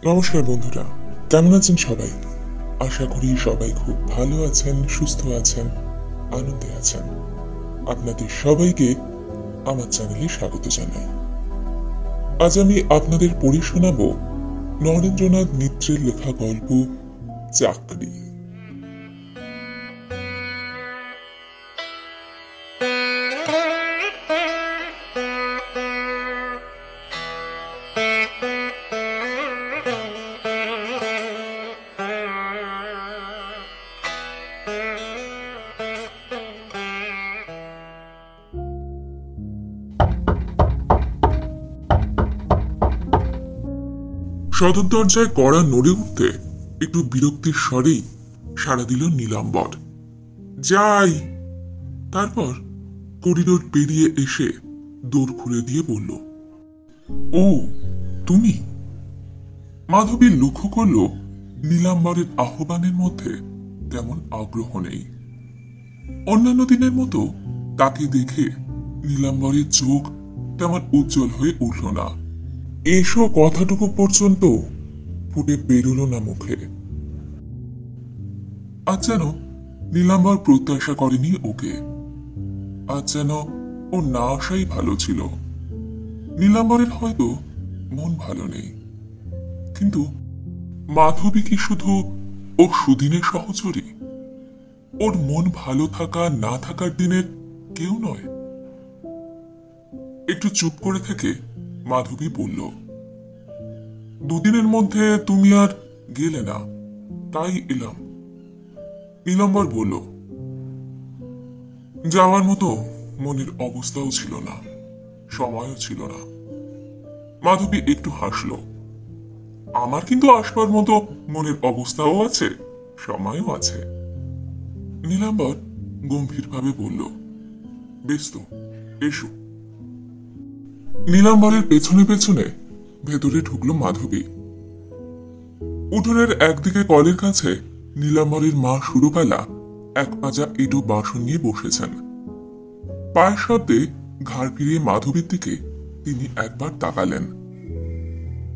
নমস্কার বন্ধুরা, কেমন আছেন সবাই? আশা করি সবাই খুব ভালো আছেন, সুস্থ আছেন, আনন্দে আছেন। আপনাদের সবাইকে আমার চ্যানেলে স্বাগত জানাই। আজ আমি আপনাদের পড়ে শোনাব নরেন্দ্রনাথ মিত্রের লেখা গল্প চাকরি। সদর দরজায় কড়া নড়ে উঠতে একটু বিরক্তির স্বরেই সাড়া দিল নীলাম্বর। যাই। তারপর করিডোর পেরিয়ে এসে দৌড় খুলে দিয়ে বলল, ও তুমি? মাধবী লক্ষ্য করল নীলাম্বরের আহ্বানের মধ্যে তেমন আগ্রহ নেই। অন্যান্য দিনের মতো তাকে দেখে নীলাম্বরের চোখ তেমন উজ্জ্বল হয়ে উঠল না। এসো কথাটুকু পর্যন্ত ফুটে বেরোল না মুখে। আজ যেন নীলাম্বর প্রত্যাশা করেনি ওকে। আজ যেন ও না আসাই ভালো ছিল। নীলাম্বরের হয়তো মন ভালো নেই, কিন্তু মাধবী কি শুধু ও সুদিনের সহচরী? ওর মন ভালো থাকা না থাকার দিনের কেউ নয়। একটু চুপ করে থেকে মাধবী বলল, দুদিনের মধ্যে তুমি আর গেলে না, তাই এলাম। নীলাম্বর বলল, যাওয়ার মতো মনের অবস্থাও ছিল না, সময়ও ছিল না। মাধবী একটু হাসল। আমার কিন্তু আসবার মতো মনের অবস্থাও আছে, সময়ও আছে। নীলাম্বর গম্ভীরভাবে বলল, বেশ তো, এসো। নীলাম্বরের পেছনে পেছনে ভেতরে ঢুকলো মাধবী। উঠোনের একদিকে কলের কাছে নীলাম্বরের মা সুরবালা এক পাজা এঁটো বাসন নিয়ে বসেছেন। পায়ের শব্দে ঘাড় ফিরিয়ে মাধবীর দিকে তিনি একবার তাকালেন।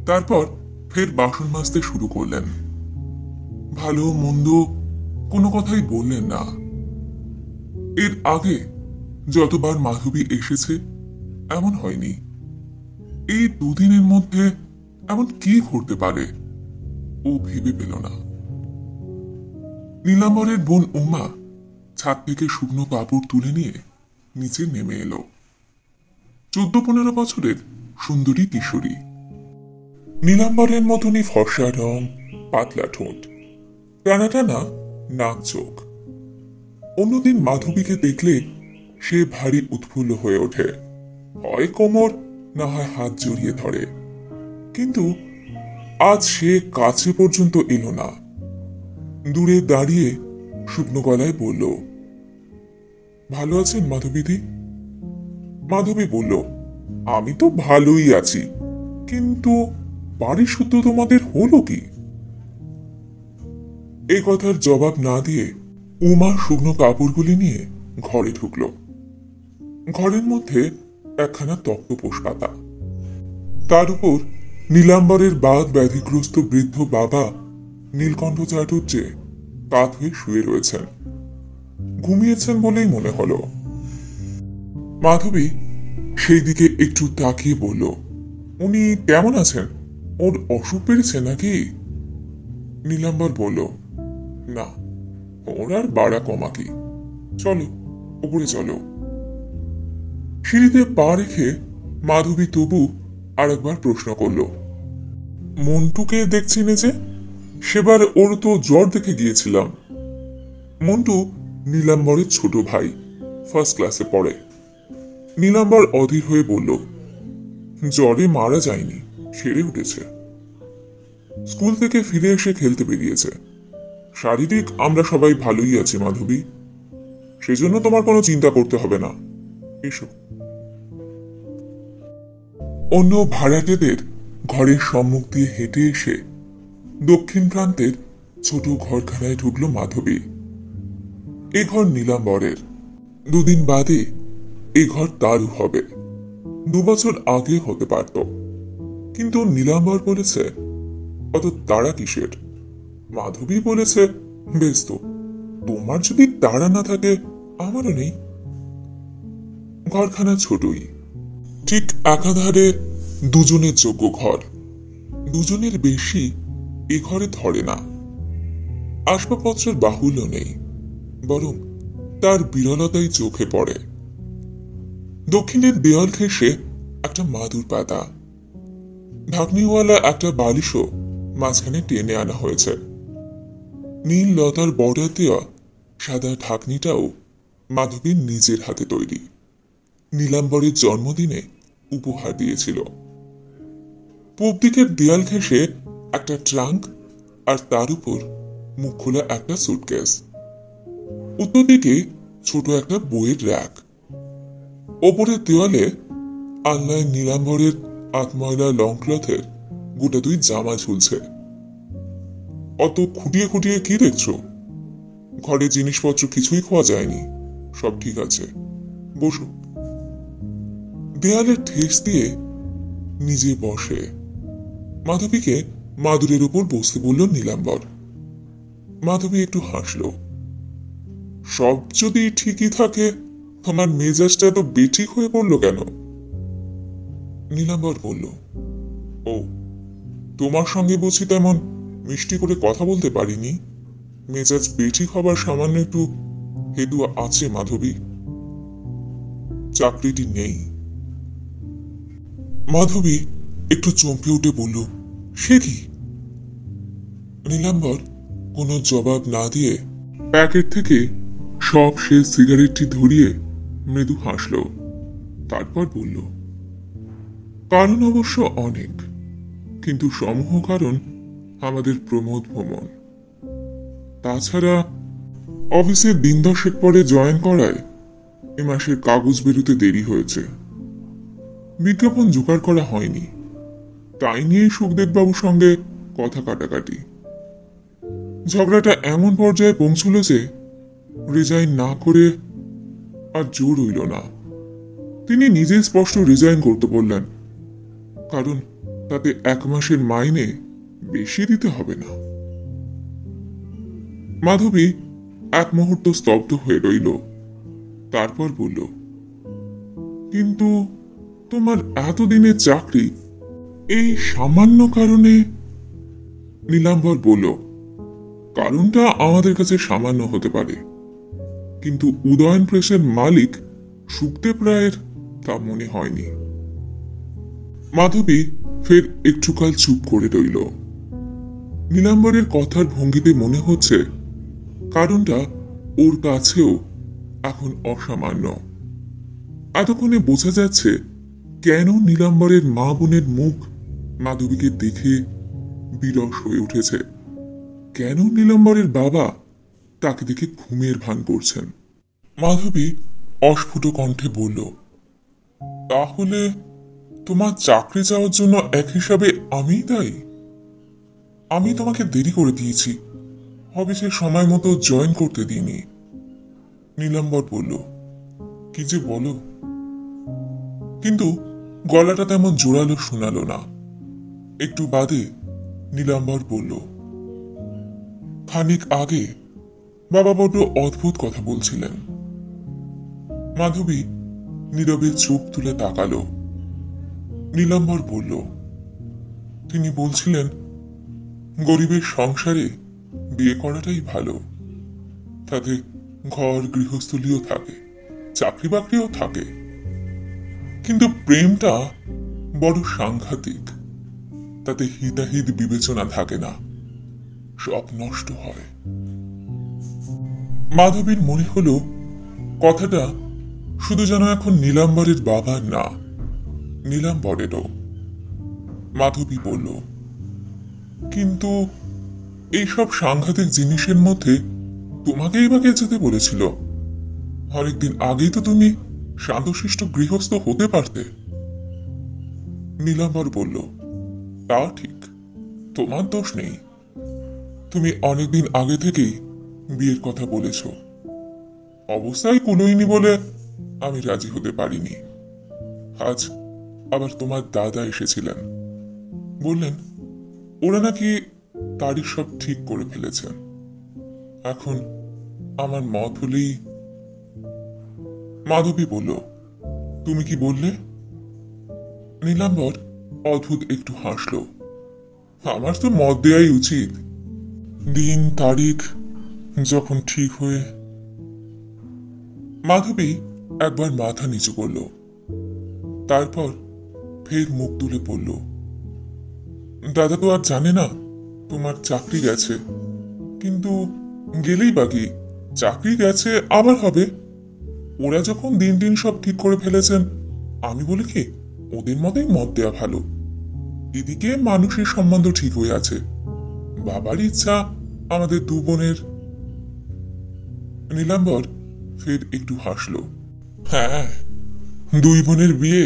তারপর ফের বাসন মাজতে শুরু করলেন। ভালো মন্দ কোনো কথাই বললেন না। এর আগে যতবার মাধবী এসেছে এমন হয়নি। এই দুদিনের মধ্যে এমন কি ঘটতে পারে ও ভেবে পেল না। নীলাম্বরের বোন উমা ছাদ থেকে শুকনো কাপড় তুলে নিয়ে নিচে নেমে এলো। 14-15 বছরের সুন্দরী কিশোরী। নীলাম্বরের মতনই ফর্সা রং, পাতলা ঠোঁট, টানা টানা নাক চোখ। অন্যদিন মাধবীকে দেখলে সে ভারী উৎফুল্ল হয়ে ওঠে, হয় কোমর না হয় হাত জড়িয়ে ধরে। কিন্তু আজ সে কাছে পর্যন্ত এলো না। দূরে দাঁড়িয়ে শুকনো গলায় বলল, ভালো আছেন মাধবীদি? মাধবী বলল, আমি তো ভালোই আছি, কিন্তু বাড়ির শুদ্ধ তোমাদের হলো কি? এই কথার জবাব না দিয়ে উমা শুকনো কাপড়গুলি নিয়ে ঘরে ঢুকল। ঘরের মধ্যে একখানা তক্তপোষ পাতা, তার উপর নীলাম্বরের বাদ ব্যাধিগ্রস্ত বৃদ্ধ বাবা নীলকণ্ঠ চাটুর্যে কাত হয়ে শুয়ে রয়েছেন। ঘুমিয়েছেন বলেই মনে হলো। মাধবী সেই দিকে একটু তাকিয়ে বলল, উনি কেমন আছেন? ওর অসুখ বেড়েছে নাকি? নীলাম্বর বলল, না, ওর আর বাড়া কমা কি, চলো উপরে চলো। সিঁড়িতে পা রেখে মাধবী তবু আরেকবার প্রশ্ন করল, মন্টুকে দেখছি না যে? সেবার ওর তো জ্বর দেখে গিয়েছিলাম। মন্টু নীলাম্বরের ছোট ভাই, ফার্স্ট ক্লাসে পড়ে। নীলাম্বর অধীর হয়ে বলল, জ্বরে মারা যায়নি, সেরে উঠেছে। স্কুল থেকে ফিরে এসে খেলতে বেরিয়েছে। শারীরিক আমরা সবাই ভালোই আছি মাধবী, সেজন্য তোমার কোনো চিন্তা করতে হবে না, এসো। অন্য ভাড়াটেদের ঘরের সম্মুখ দিয়ে হেঁটে এসে দক্ষিণ প্রান্তের ছোট ঘরখানায় ঢুকল মাধবী। এ ঘর নীলাম্বরের। দুদিন বাদে এ ঘর তারও হবে। 2 বছর আগে হতে পারত, কিন্তু নীলাম্বর বলেছে অত তাড়া কিসের? মাধবী বলেছে, বেশ তো, তোমার যদি তাড়া না থাকে আমারও নেই। ঘরখানা ছোটই, ঠিক একাধারে দুজনের যোগ্য ঘর। দুজনের বেশি এ ঘরে ধরে না। আসবাবপত্রের বাহুল্য নেই, বরং তার বিরলতাই চোখে পড়ে। দক্ষিণের দেয়াল ঘেঁষে একটা মাদুর পাতা, ঢাকনিওয়ালা একটা বালিশও মাঝখানে টেনে আনা হয়েছে। নীল লতার বর্ডার দেওয়া সাদা ঢাকনিটাও মাধবীর নিজের হাতে তৈরি, নীলাম্বরের জন্মদিনে উপহার দিয়েছিল। পূব দিকের দেয়াল ঘেঁষে একটা ট্রাঙ্ক, আর তার উপর মুখ খোলা একটা সুটকেস। উত্তর দিকে ছোট একটা বইয়ের র্যাক। ওপরের দেওয়ালে আলনায় নীলাম্বরের আতময়লা লং ক্লথের গোটা দুই জামা ঝুলছে। অত খুঁটিয়ে খুঁটিয়ে কি দেখছো? ঘরে জিনিসপত্র কিছুই খোয়া যায়নি, সব ঠিক আছে, বসো। দেয়ালে ঠেস দিয়ে নিজে বসে মাধবীকে মাদুরের উপর বসতে বলল নীলাম্বর। মাধবী একটু হাসল। সব যদি ঠিকই থাকে, তোমার মেজাজটা এত বেঠিক হয়ে পড়ল কেন? নীলাম্বর বলল, ও, তোমার সঙ্গে বুঝি তেমন মিষ্টি করে কথা বলতে পারিনি। মেজাজ বেঠিক হবার সামান্য একটু হেতু আছে মাধবী। চাকরিটি নেই। মাধবী একটু চমকে উঠে বলল, সে কি? নীলাম্বর কোনো জবাব না দিয়ে প্যাকেট থেকে সব শেষ সিগারেটটি ধরিয়ে মৃদু হাসল। তারপর বলল, কারণ অবশ্য অনেক, কিন্তু সমূহ কারণ আমাদের প্রমোদ ভ্রমণ। তাছাড়া অফিসের দিন 10 পরে জয়েন করায় এ মাসের কাগজ বেরোতে দেরি হয়েছে। বিজ্ঞাপন জোগাড় করা হয়নি, তাই নিয়েই সুখদেববাবুর সঙ্গে কথা কাটাকাটি। ঝগড়াটা এমন পর্যায়ে পৌঁছল যে রিজাইন না করে আর জোর হইল না। তিনি নিজে স্পষ্ট রিজাইন করতে বললেন, কারণ তাতে 1 মাসের মাইনে বেশি দিতে হবে না। মাধবী এক মুহূর্ত স্তব্ধ হয়ে রইল, তারপর বলল, কিন্তু তোমার এতদিনের চাকরি এই সামান্য কারণে? নীলাম্বর বলল, কারণটা আমাদের কাছে সামান্য হতে পারে, কিন্তু উদয়ন প্রেসের মালিক সুখদেব রায়ের তা মনে হয়নি। মাধবী ফের একটুকাল চুপ করে রইল। নীলাম্বরের কথার ভঙ্গিতে মনে হচ্ছে কারণটা ওর কাছেও এখন অসামান্য। এতক্ষণে বোঝা যাচ্ছে কেন নীলাম্বরের মা বোনের মুখ মাধবীকে দেখে বিরস হয়ে উঠেছে, কেন নীলাম্বরের বাবা তাকে দেখে ঘুমের ভান করছেন। মাধবী অস্ফুট কণ্ঠে বলল, তাহলে তোমার চাকরি যাওয়ার জন্য এক হিসাবে আমিই দায়ী? আমি তোমাকে দেরি করে দিয়েছি, অফিসে সময় মতো জয়েন করতে দিইনি। নীলাম্বর বলল, কি যে বলো। কিন্তু গলাটা তেমন জোরালো শোনালো না। একটু বাদে নীলাম্বর বলল, খানিক আগে বাবা বড্ড অদ্ভুত কথা বলছিলেন। মাধবী নীরবে চোখ তুলে তাকালো। নীলাম্বর বলল, তিনি বলছিলেন গরিবের সংসারে বিয়ে করাটাই ভালো, তাতে ঘর গৃহস্থলীও থাকে, চাকরি বাকরিও থাকে, কিন্তু প্রেমটা বড় সাংঘাতিক, তাতে হিতাহিত বিবেচনা থাকে না, সব নষ্ট হয়। মাধবীর মনে হলো কথাটা শুধু যেন এখন নীলাম্বরের বাবার না, নীলাম্বরেরও। মাধবী বলল, কিন্তু এইসব সাংঘাতিক জিনিসের মধ্যে তোমাকেই বা কে যেতে বলেছিল? অনেকদিন আগেই তো তুমি শান্তশিষ্ট গৃহস্থ হতে পারতে। নীলাম্বর বলল, তা ঠিক, তোমার দোষ নেই। তুমি অনেকদিন আগে থেকেই বিয়ের কথা বলেছ, অবস্থায় কুলোইনি বলে আমি রাজি হতে পারিনি। আজ আবার তোমার দাদা এসেছিলেন, বললেন ওরা নাকি তারিখ সব ঠিক করে ফেলেছেন। এখন আমার মত হলেই। মাধবী বলল, তুমি কি বললে? নীলাম্বর অদ্ভুত একটু হাসল। আমার তো মত দেওয়াই উচিত। দিন তারিখ যখন ঠিক হয়ে। মাধবী একবার মাথা নিচু করল, তারপর ফের মুখ তুলে পড়ল, দাদা তো আর জানে না তোমার চাকরি গেছে। কিন্তু গেলেই বাকি, চাকরি গেছে আবার হবে। ওরা যখন দিন দিন সব ঠিক করে ফেলেছেন, আমি বলি কি ওদের মতেই মত দেওয়া ভালো। এদিকে মানুষের সম্বন্ধ ঠিক হয়ে আছে, বাবার ইচ্ছা আমাদের দু বোনের। নীলাম্বর ফের একটু হাসল। হ্যাঁ, দুই বোনের বিয়ে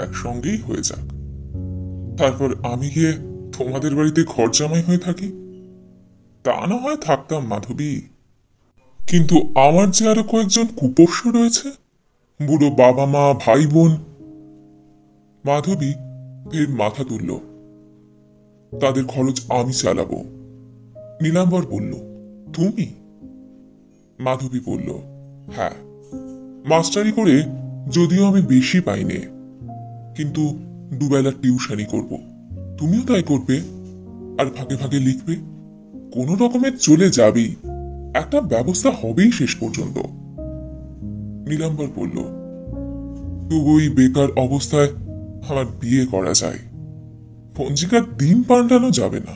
একসঙ্গেই হয়ে যাক, তারপর আমি গিয়ে তোমাদের বাড়িতে ঘর জামাই হয়ে থাকি। তা না হয় থাকতাম মাধবী, কিন্তু আমার যে আরো কয়েকজন কুপোষ্য রয়েছে, বুড়ো বাবা মা ভাই বোন। মাধবী ফের মাথা তুলল, তাদের খরচ আমি চালাবো। নীলাম্বর বলল, তুমি? মাধবী বলল, হ্যাঁ, মাস্টারি করে যদিও আমি বেশি পাইনে, কিন্তু দুবেলা টিউশনি করব। তুমিও তাই করবে, আর ফাঁকে ফাঁকে লিখবে। কোনো রকমের চলে যাবেই, একটা ব্যবস্থা হবেই শেষ পর্যন্ত। নীলাম্বর বলল, তবুই বেকার অবস্থায় আমার বিয়ে করা যায়, পঞ্জিকার দিন পাল্টানো যাবে না।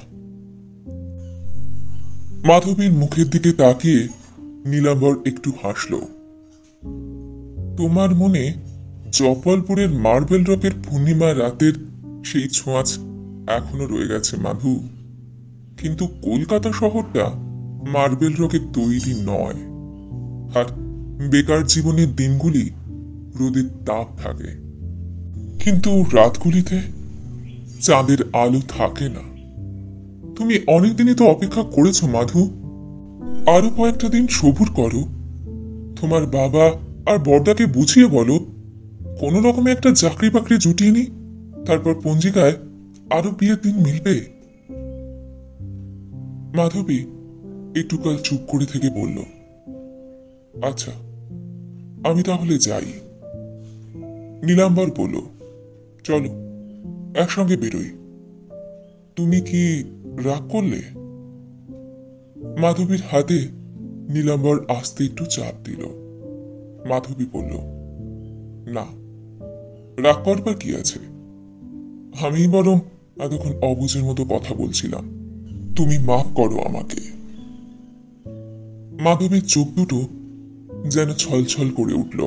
মাধবীর মুখের দিকে তাকিয়ে নীলাম্বর একটু হাসল। তোমার মনে জপলপুরের মার্বেল রকের পূর্ণিমা রাতের সেই ছোঁয়াচ এখনো রয়ে গেছে মাধু, কিন্তু কলকাতা শহরটা মার্বেল রকের তৈরি নয়, আর বেকার জীবনের দিনগুলি রোদের তাপ থাকে, কিন্তু রাতগুলিতে চাঁদের আলো থাকে না। তুমি অনেকদিনই তো অপেক্ষা করেছো মাধু, আরো কয়েকটা দিন সবুর করো। তোমার বাবা আর বড়দাকে বুঝিয়ে বলো কোন রকমে একটা চাকরি বাকরি জুটিয়ে নি, তারপর পঞ্জিকায় আরো বিয়ের দিন মিলবে। মাধবী একটুকাল চুপ করে থেকে বলল, আচ্ছা, আমি তাহলে যাই। নীলাম্বর বলল, চলো একসঙ্গে বেরোই। তুমি কি রাগ করলে? মাধবীর হাতে নীলাম্বর আস্তে একটু চাপ দিল। মাধবী বলল, না, রাগ করবার কি আছে? আমি বরং এতক্ষণ অবুঝের মতো কথা বলছিলাম, তুমি মাফ করো আমাকে। মাধবীর চোখ দুটো যেন ছলছল করে উঠল।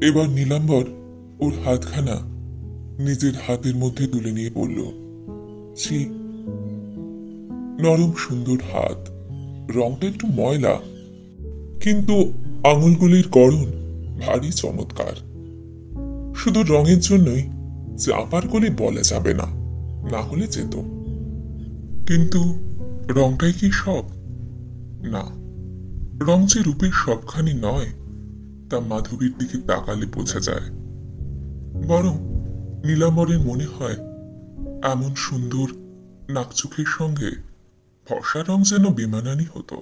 এবার নীলাম্বর ওর হাতখানা নিজের হাতের মধ্যে তুলে নিয়ে বলল, ছি, নরম সুন্দর হাত, রংটা একটু ময়লা, কিন্তু আঙুলগুলির গড়ন ভারী চমৎকার। শুধু রঙের জন্যই চাপার কলি বলা যাবে না, না হলে যেত। কিন্তু রংটাই কি সব? না, রং যে রূপের সবখানি নয় তা মাধবীর দিকে তাকালে বোঝা যায়। বরং নীলাম্বরের মনে হয় এমন সুন্দর নাকচোখের সঙ্গে ফর্সা রং যেন বেমানানি হতো।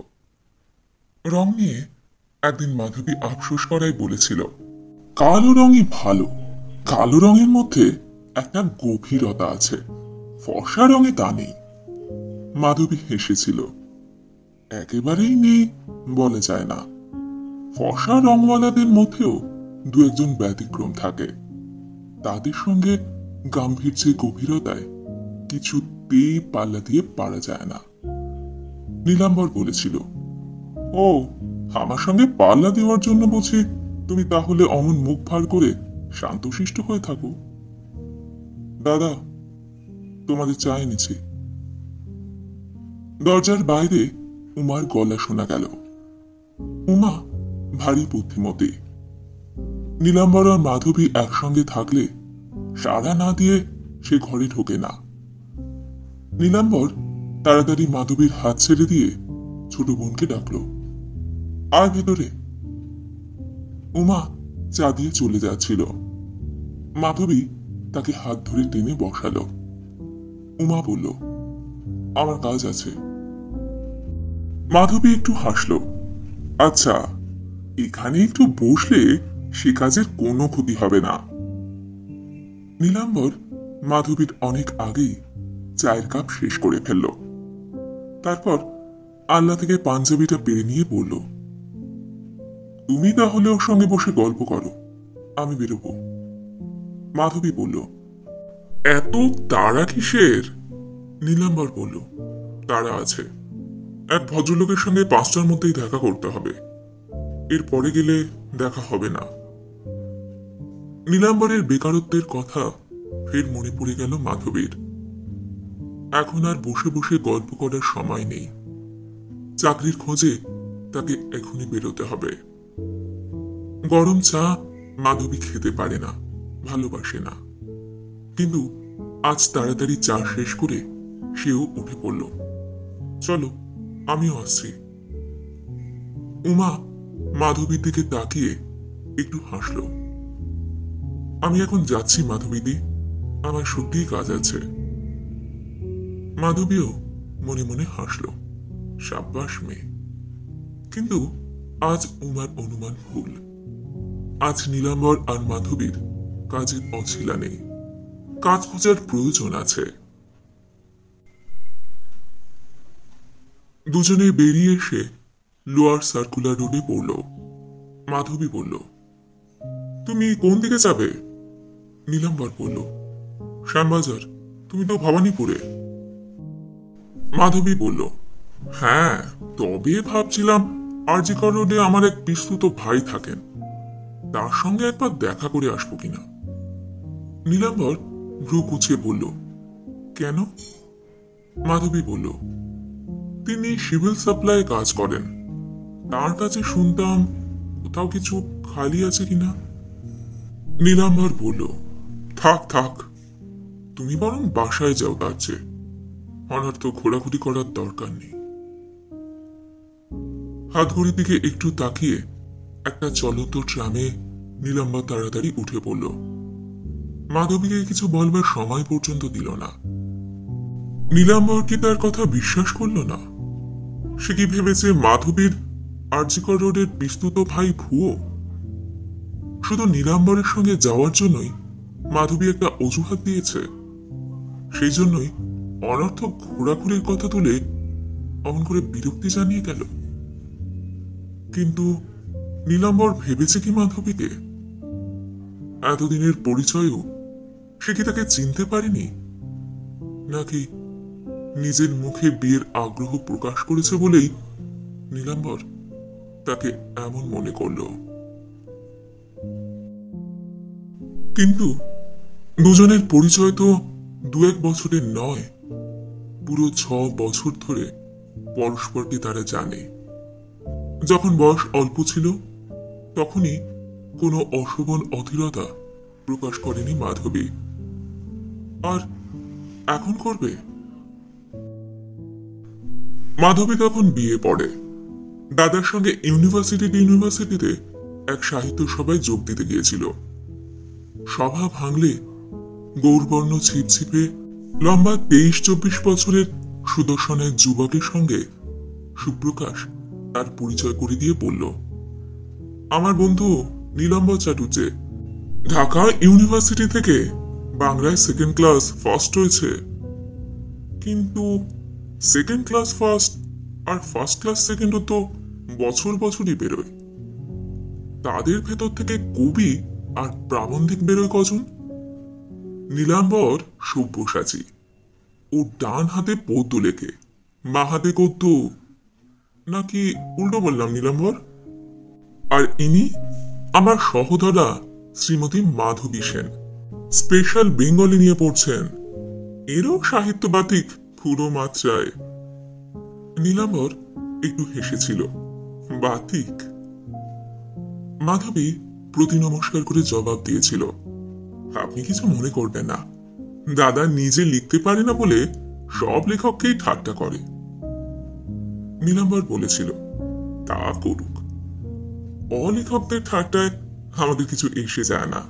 রং নিয়ে একদিন মাধবী আফসোস করাই বলেছিল, কালো রঙই ভালো, কালো রঙের মধ্যে একটা গভীরতা আছে, ফর্সা রঙে তা নেই। মাধবী হেসেছিল, একেবারেই নেই বলা যায় না, ফর্সা রংওয়ালাদের মধ্যেও দু একজন ব্যতিক্রম থাকে, তাদের সঙ্গে গাম্ভীর্যের গভীরতায় কিছুতেই পাল্লা দিয়ে পারা যায় না। নীলাম্বর বলেছিল, ও, আমার সঙ্গে পাল্লা দেওয়ার জন্য বুঝি তুমি তাহলে অমন মুখ ভার করে শান্তশিষ্ট হয়ে থাকো। দাদা, তোমাদের চা এনেছি। দরজার বাইরে উমার গলা শোনা গেল। উমা ভারী বুদ্ধিমতী। নীলাম্বর আর মাধবী একসঙ্গে থাকলে সাড়া না দিয়ে সে ঘরে ঢোকে না। নীলাম্বর তাড়াতাড়ি মাধবীর হাত ছেড়ে দিয়ে ছোট বোনকে ডাকল, আয় ভেতরে। উমা চা দিয়ে চলে যাচ্ছিল। মাধবী তাকে হাত ধরে টেনে বসালো। উমা বলল, আমার কাজ আছে। মাধবী একটু হাসল। আচ্ছা, এখানে একটু বসলে সে কাজের কোনো ক্ষতি হবে না। নীলাম্বর মাধবীর অনেক আগেই চায়ের কাপ শেষ করে ফেলল। তারপর আল্লাহ থেকে পাঞ্জাবিটা পেরে নিয়ে বলল, তুমি তাহলে ওর সঙ্গে বসে গল্প করো, আমি বেরোবো। মাধবী বলল, এত তাড়া কিসের? নীলাম্বর বলল, তাড়া আছে। এক ভদ্রলোকের সঙ্গে 5টার মধ্যেই দেখা করতে হবে, এর পরে গেলে দেখা হবে না। নীলাম্বরের বেকারত্বের কথা ফের মনে পড়ে গেল মাধবীর। এখন আর বসে বসে গল্প করার সময় নেই। চাকরির খোঁজে তাকে এখনই বেরোতে হবে। গরম চা মাধবী খেতে পারে না, ভালোবাসে না, কিন্তু আজ তাড়াতাড়ি চা শেষ করে সেও উঠে পড়ল। চলো, আমিও আসছি। উমা মাধবীর দিকে তাকিয়ে একটু হাসল। আমি এখন যাচ্ছি মাধবীদি, আমার সত্যিই কাজ আছে। মাধবীও মনে মনে হাসল, সাব্বাস মেয়ে। কিন্তু আজ উমার অনুমান ভুল। আজ নীলাম্বর আর মাধবীর কাজের অছিলা নেই, কাজ খোঁজার প্রয়োজন আছে। দুজনে বেরিয়ে এসে লোয়ার সার্কুলার রোডে পড়ল। মাধবী বলল, তুমি কোন দিকে যাবে? নীলাম্বর বলল, শ্যামবাজার। তুমি তো ভবানীপুরে। মাধবী বলল, হ্যাঁ, তবে ভাবছিলাম আরজিকর রোডে আমার এক পিস্তুত ভাই থাকেন, তার সঙ্গে একবার দেখা করে আসবো কিনা। নীলাম্বর ভ্রু কুচকে বলল, কেন? মাধবী বলল, তিনি সিভিল সাপ্লাই কাজ করেন, তার কাছে শুনতাম কোথাও কিছু খালি আছে কিনা। নীলাম্বর বলল, থাক থাক, তুমি বরং বাসায় যাও, তার চেয়ে অনর্থ ঘোরাঘুরি করার দরকার নেই। হাতঘড়ির দিকে একটু তাকিয়ে একটা চলন্ত ট্রামে নীলাম্বর তাড়াতাড়ি উঠে পড়ল। মাধবীকে কিছু বলবার সময় পর্যন্ত দিল না। নীলাম্বর কি তার কথা বিশ্বাস করল না? সে কি ভেবেছে মাধবীর আরজিকর রোডের বিস্তুত ভাই ভুয়ো? শুধু নীলাম্বরের সঙ্গে যাওয়ার জন্যই মাধবী একটা অজুহাত দিয়েছে, সেই জন্যই অনর্থক ঘোরাঘুরির কথা তুলে অমন করে বিরক্তি জানিয়ে গেল। কিন্তু নীলাম্বর ভেবেছে কি মাধবীকে? এতদিনের পরিচয়ও সে কি তাকে চিনতে পারেনি? নাকি নিজের মুখে বিয়ের আগ্রহ প্রকাশ করেছে বলেই নীলাম্বর তাকে এমন মনে করল? কিন্তু দুজনের পরিচয় তো 2-1 বছরের নয়, পুরো 6 বছর ধরে পরস্পরকে তারা জানে। যখন বয়স অল্প ছিল তখনই কোনো অশোভন অধীরতা প্রকাশ করেনি মাধবী, আর এখন করবে? মাধবী তখন বিয়ে পড়ে। দাদার সঙ্গে ইউনিভার্সিটিতে এক সাহিত্য সভায় যোগ দিতে গিয়েছিল। সভা ভাঙলে গৌরবর্ণ ছিপছিপে লম্বা 23-24 বছরের সুদর্শন এক যুবকের সঙ্গে সুপ্রকাশ তার পরিচয় করে দিয়ে বলল, আমার বন্ধু নীলাম্বর চাটুর্যে, ঢাকা ইউনিভার্সিটি থেকে বাংলায় 2nd ক্লাস ফার্স্ট হয়েছে। কিন্তু 2nd ক্লাস ফার্স্ট আর ফার্স্ট ক্লাস সেকেন্ডও তো বছর বছরই বেরোয়। তাদের ভেতর থেকে কবি আর প্রাবন্ধিক বেরোয় কজন? নীলাম্বর সব্যসাচী, ও ডান হাতে পদ্ম লেখে, মা হাতে গদ্য। নাকি উল্টো বললাম নীলাম্বর? আর ইনি আমার সহোদরা শ্রীমতী মাধবী সেন, স্পেশাল বেঙ্গলি নিয়ে পড়ছেন, এরও সাহিত্যবাতিক পুরো মাত্রায়। নীলাম্বর একটু হেসেছিল, বাতিক। মাধবী প্রতি নমস্কার করে জবাব দিয়েছিল, আপনি কিছু মনে করবেন না, দাদা নিজে লিখতে পারে না বলে সব লেখককেই ঠাট্টা করে। নীলাম্বর বলেছিল, তা করুক, অলেখকদের ঠাট্টায় আমাদের কিছু এসে যায় না।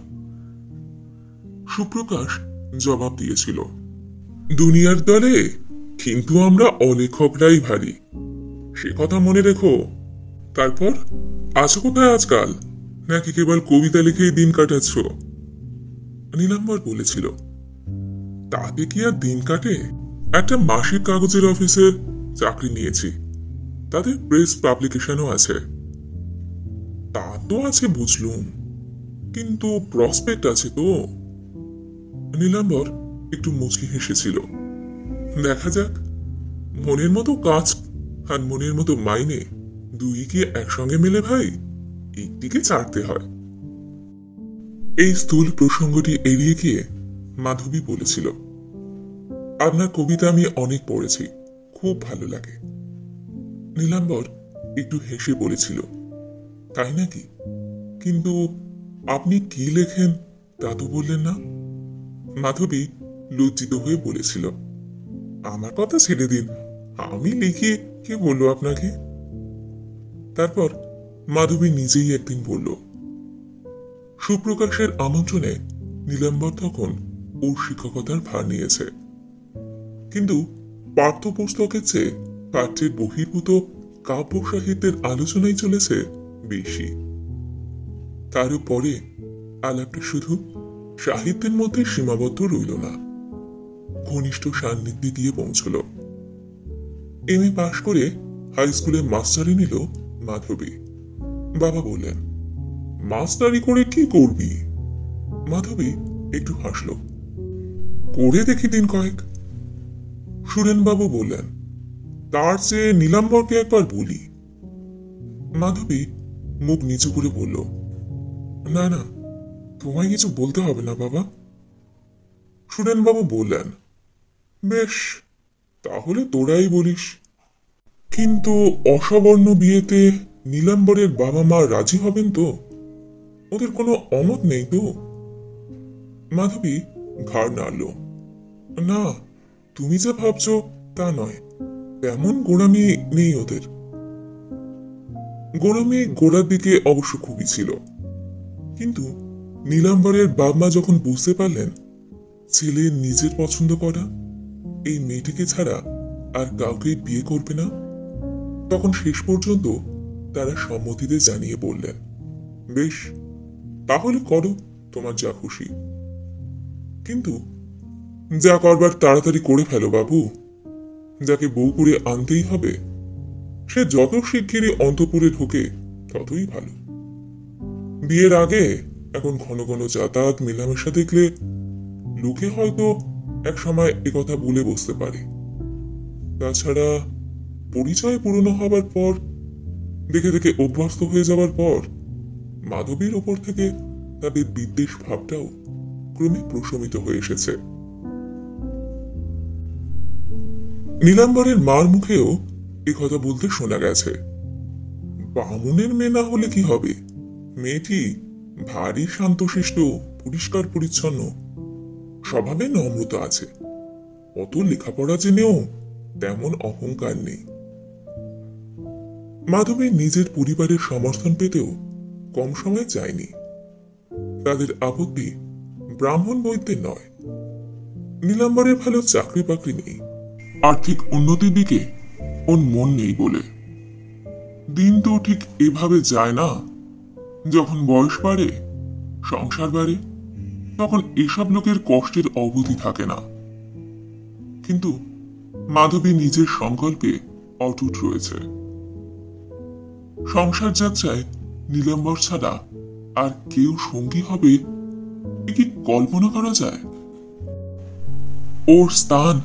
সুপ্রকাশ জবাব দিয়েছিল, দুনিয়ার দলে কিন্তু আমরা অলেখকরাই ভারী, সে কথা মনে রেখো। তারপর আছো কোথায় আজকাল? নাকি কেবল কবিতা লিখেই দিন কাটাচ্ছ? নীলাম্বর বলেছিল, তাতে কি আর দিন কাটে? একটা মাসিক কাগজের অফিসে চাকরি নিয়েছি, তাদের প্রেস পাবলিকেশনও আছে। তা তো আছে বুঝলুম, কিন্তু প্রসপেক্ট আছে তো। নীলাম্বর একটু মুচকি হেসেছিল। দেখা যাক, মনের মতো কাজ আর মনের মতো মাইনে দুই কি একসঙ্গে মেলে ভাই? একদিকে ছাড়তে হয়। এই স্থূল প্রসঙ্গটি এড়িয়ে গিয়ে মাধবী বলেছিল, আপনার কবিতা আমি অনেক পড়েছি, খুব ভালো লাগে। নীলাম্বর একটু হেসে বলেছিল, তাই নাকি? কিন্তু আপনি কি লেখেন তা তো বললেন না। মাধবী লজ্জিত হয়ে বলেছিল, আমার কথা ছেড়ে দিন, আমি লিখি, কে বললো আপনাকে? তারপর মাধবী নিজেই একদিন বলল, সুপ্রকাশের আমন্ত্রণে নীলাম্বর তখন ওর শিক্ষকতার ভার নিয়েছে, কিন্তু পাঠ্যপুস্তকের চেয়ে পাঠ্যের বহির্ভূত কাব্য সাহিত্যের আলোচনাই চলেছে বেশি। তারও পরে আলাপটা শুধু সাহিত্যের মধ্যে সীমাবদ্ধ রইল না, ঘনিষ্ঠ সান্নিধ্যে গিয়ে পৌঁছল। এমএ পাশ করে হাই স্কুলে মাস্টারি নিল মাধবী। বাবা বললেন, মাস্টারি করে কি করবি? মাধবী একটু হাসল, করে দেখি দিন কয়েক। সুরেনবাবু বললেন, তার চেয়ে নীলাম্বরকে একবার বলি। মাধবী মুখ নিচু করে বলল, না না, তোমায় কিছু বলতে হবে না বাবা। সুরেনবাবু বললেন, বেশ, তাহলে তোরাই বলিস। কিন্তু অসবর্ণ বিয়েতে নীলাম্বরের বাবা মা রাজি হবেন তো? ওদের কোনো অমত নেই তো? মাধবী ঘাড় নাড়ল, না, তুমি যা ভাবছ তা নয়, তেমন গোড়ামি নেই ওদের। গোড়ামি গোড়ার দিকে অবশ্য খুবই ছিল, কিন্তু নীলাম্বরের বাবা মা যখন বুঝতে পারলেন ছেলে নিজের পছন্দ করা এই মেয়েটিকে ছাড়া আর কাউকে বিয়ে করবে না, তখন শেষ পর্যন্ত তারা সম্মতিতে জানিয়ে বললেন, বেশ, তাহলে করো তোমার যা খুশি, কিন্তু যা করবার তাড়াতাড়ি করে ফেলো বাবু। যাকে বউ করে আনতেই হবে সে যত শিগগিরই অন্তঃপুরে ঢোকে ততই ভালো। বিয়ের আগে এখন ঘন ঘন যাতায়াত মেলামেশা দেখলে লোকে হয়তো এক সময় একথা বলে বসতে পারে। তাছাড়া পরিচয় পুরনো হবার পর, দেখে দেখে অভ্যস্ত হয়ে যাবার পর মাধবীর ওপর থেকে তাদের বিদ্বেষ ভাবটাও ক্রমে প্রশমিত হয়ে এসেছে। নীলাম্বরের মার মুখেও কথা বলতে শোনা গেছে, বামুনের মেয়ে না হলে কি হবে, মেয়েটি ভারী শান্তশিষ্ট, পরিষ্কার পরিচ্ছন্ন, স্বভাবে নম্রতা আছে, অত লেখাপড়া জেনেও তেমন অহংকার নেই। মাধবী নিজের পরিবারের সমর্থন পেতেও কম সময় যায়নি। তাদের আপত্তি ব্রাহ্মণ বৈদ্যের নয়, নীলাম্বরের ভালো চাকরি বাকরি নেই, আর্থিক উন্নতির দিকে ওর মন নেই বলে। দিন তো ঠিক এভাবে যায় না, যখন বয়স বাড়ে, সংসার বাড়ে, তখন এসব লোকের কষ্টের অবধি থাকে না। কিন্তু মাধবী নিজের সংকল্পে অটুট রয়েছে। সংসার যাত্রায় নীলাম্বর ছাড়া আর কেউ সঙ্গী হবে এ কি কল্পনা করা যায়? ওর স্থান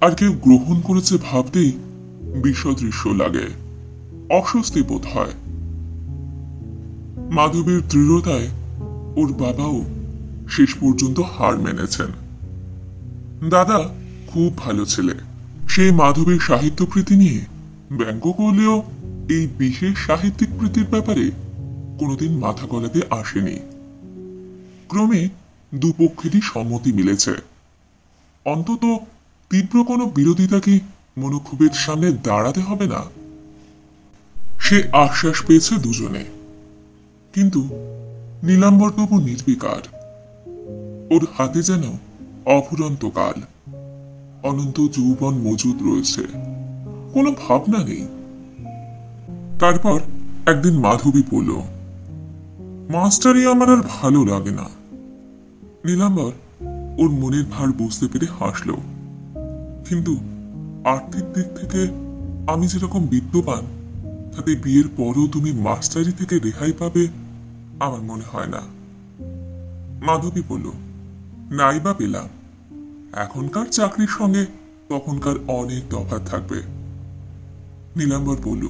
আর কেউ গ্রহণ করেছে ভাবতেই বিসদৃশ্য লাগে, অস্বস্তি বোধ হয়। মাধবীর দৃঢ়তায় ওর বাবাও শেষ পর্যন্ত হার মেনেছেন। দাদা খুব ভালো ছেলে, সে মাধবীর সাহিত্য প্রীতি নিয়ে ব্যঙ্গ করলেও এই বিশেষ সাহিত্যিক প্রীতির ব্যাপারে কোনোদিন মাথা গলাতে আসেনি। ক্রমে দুপক্ষেরই সম্মতি মিলেছে, অন্তত তীব্র কোনো বিরোধিতাকে মনোক্ষোভের সামনে দাঁড়াতে হবে না, সে আশ্বাস পেয়েছে দুজনে। কিন্তু নীলাম্বর তবু নির্বিকার, ওর হাতে যেন অফুরন্ত কাল। অনন্ত যৌবন মজুদ রয়েছে, কোনো ভাবনা নেই। তারপর একদিন মাধবী বলল, মাস্টারি আমার আর ভালো লাগে না। নীলাম্বর ওর মনের ভার বুঝতে পেরে হাসল। কিন্তু আর্থিক দিক থেকে আমি যেরকম বিত্তবান, তাতে বিয়ের পরও তুমি মাস্টারি থেকে রেহাই পাবে আমার মনে হয় না। মাধবী বলল, নাই বা পেলাম, এখনকার চাকরির সঙ্গে তখনকার অনেক তফাৎ থাকবে। নীলাম্বর বলল,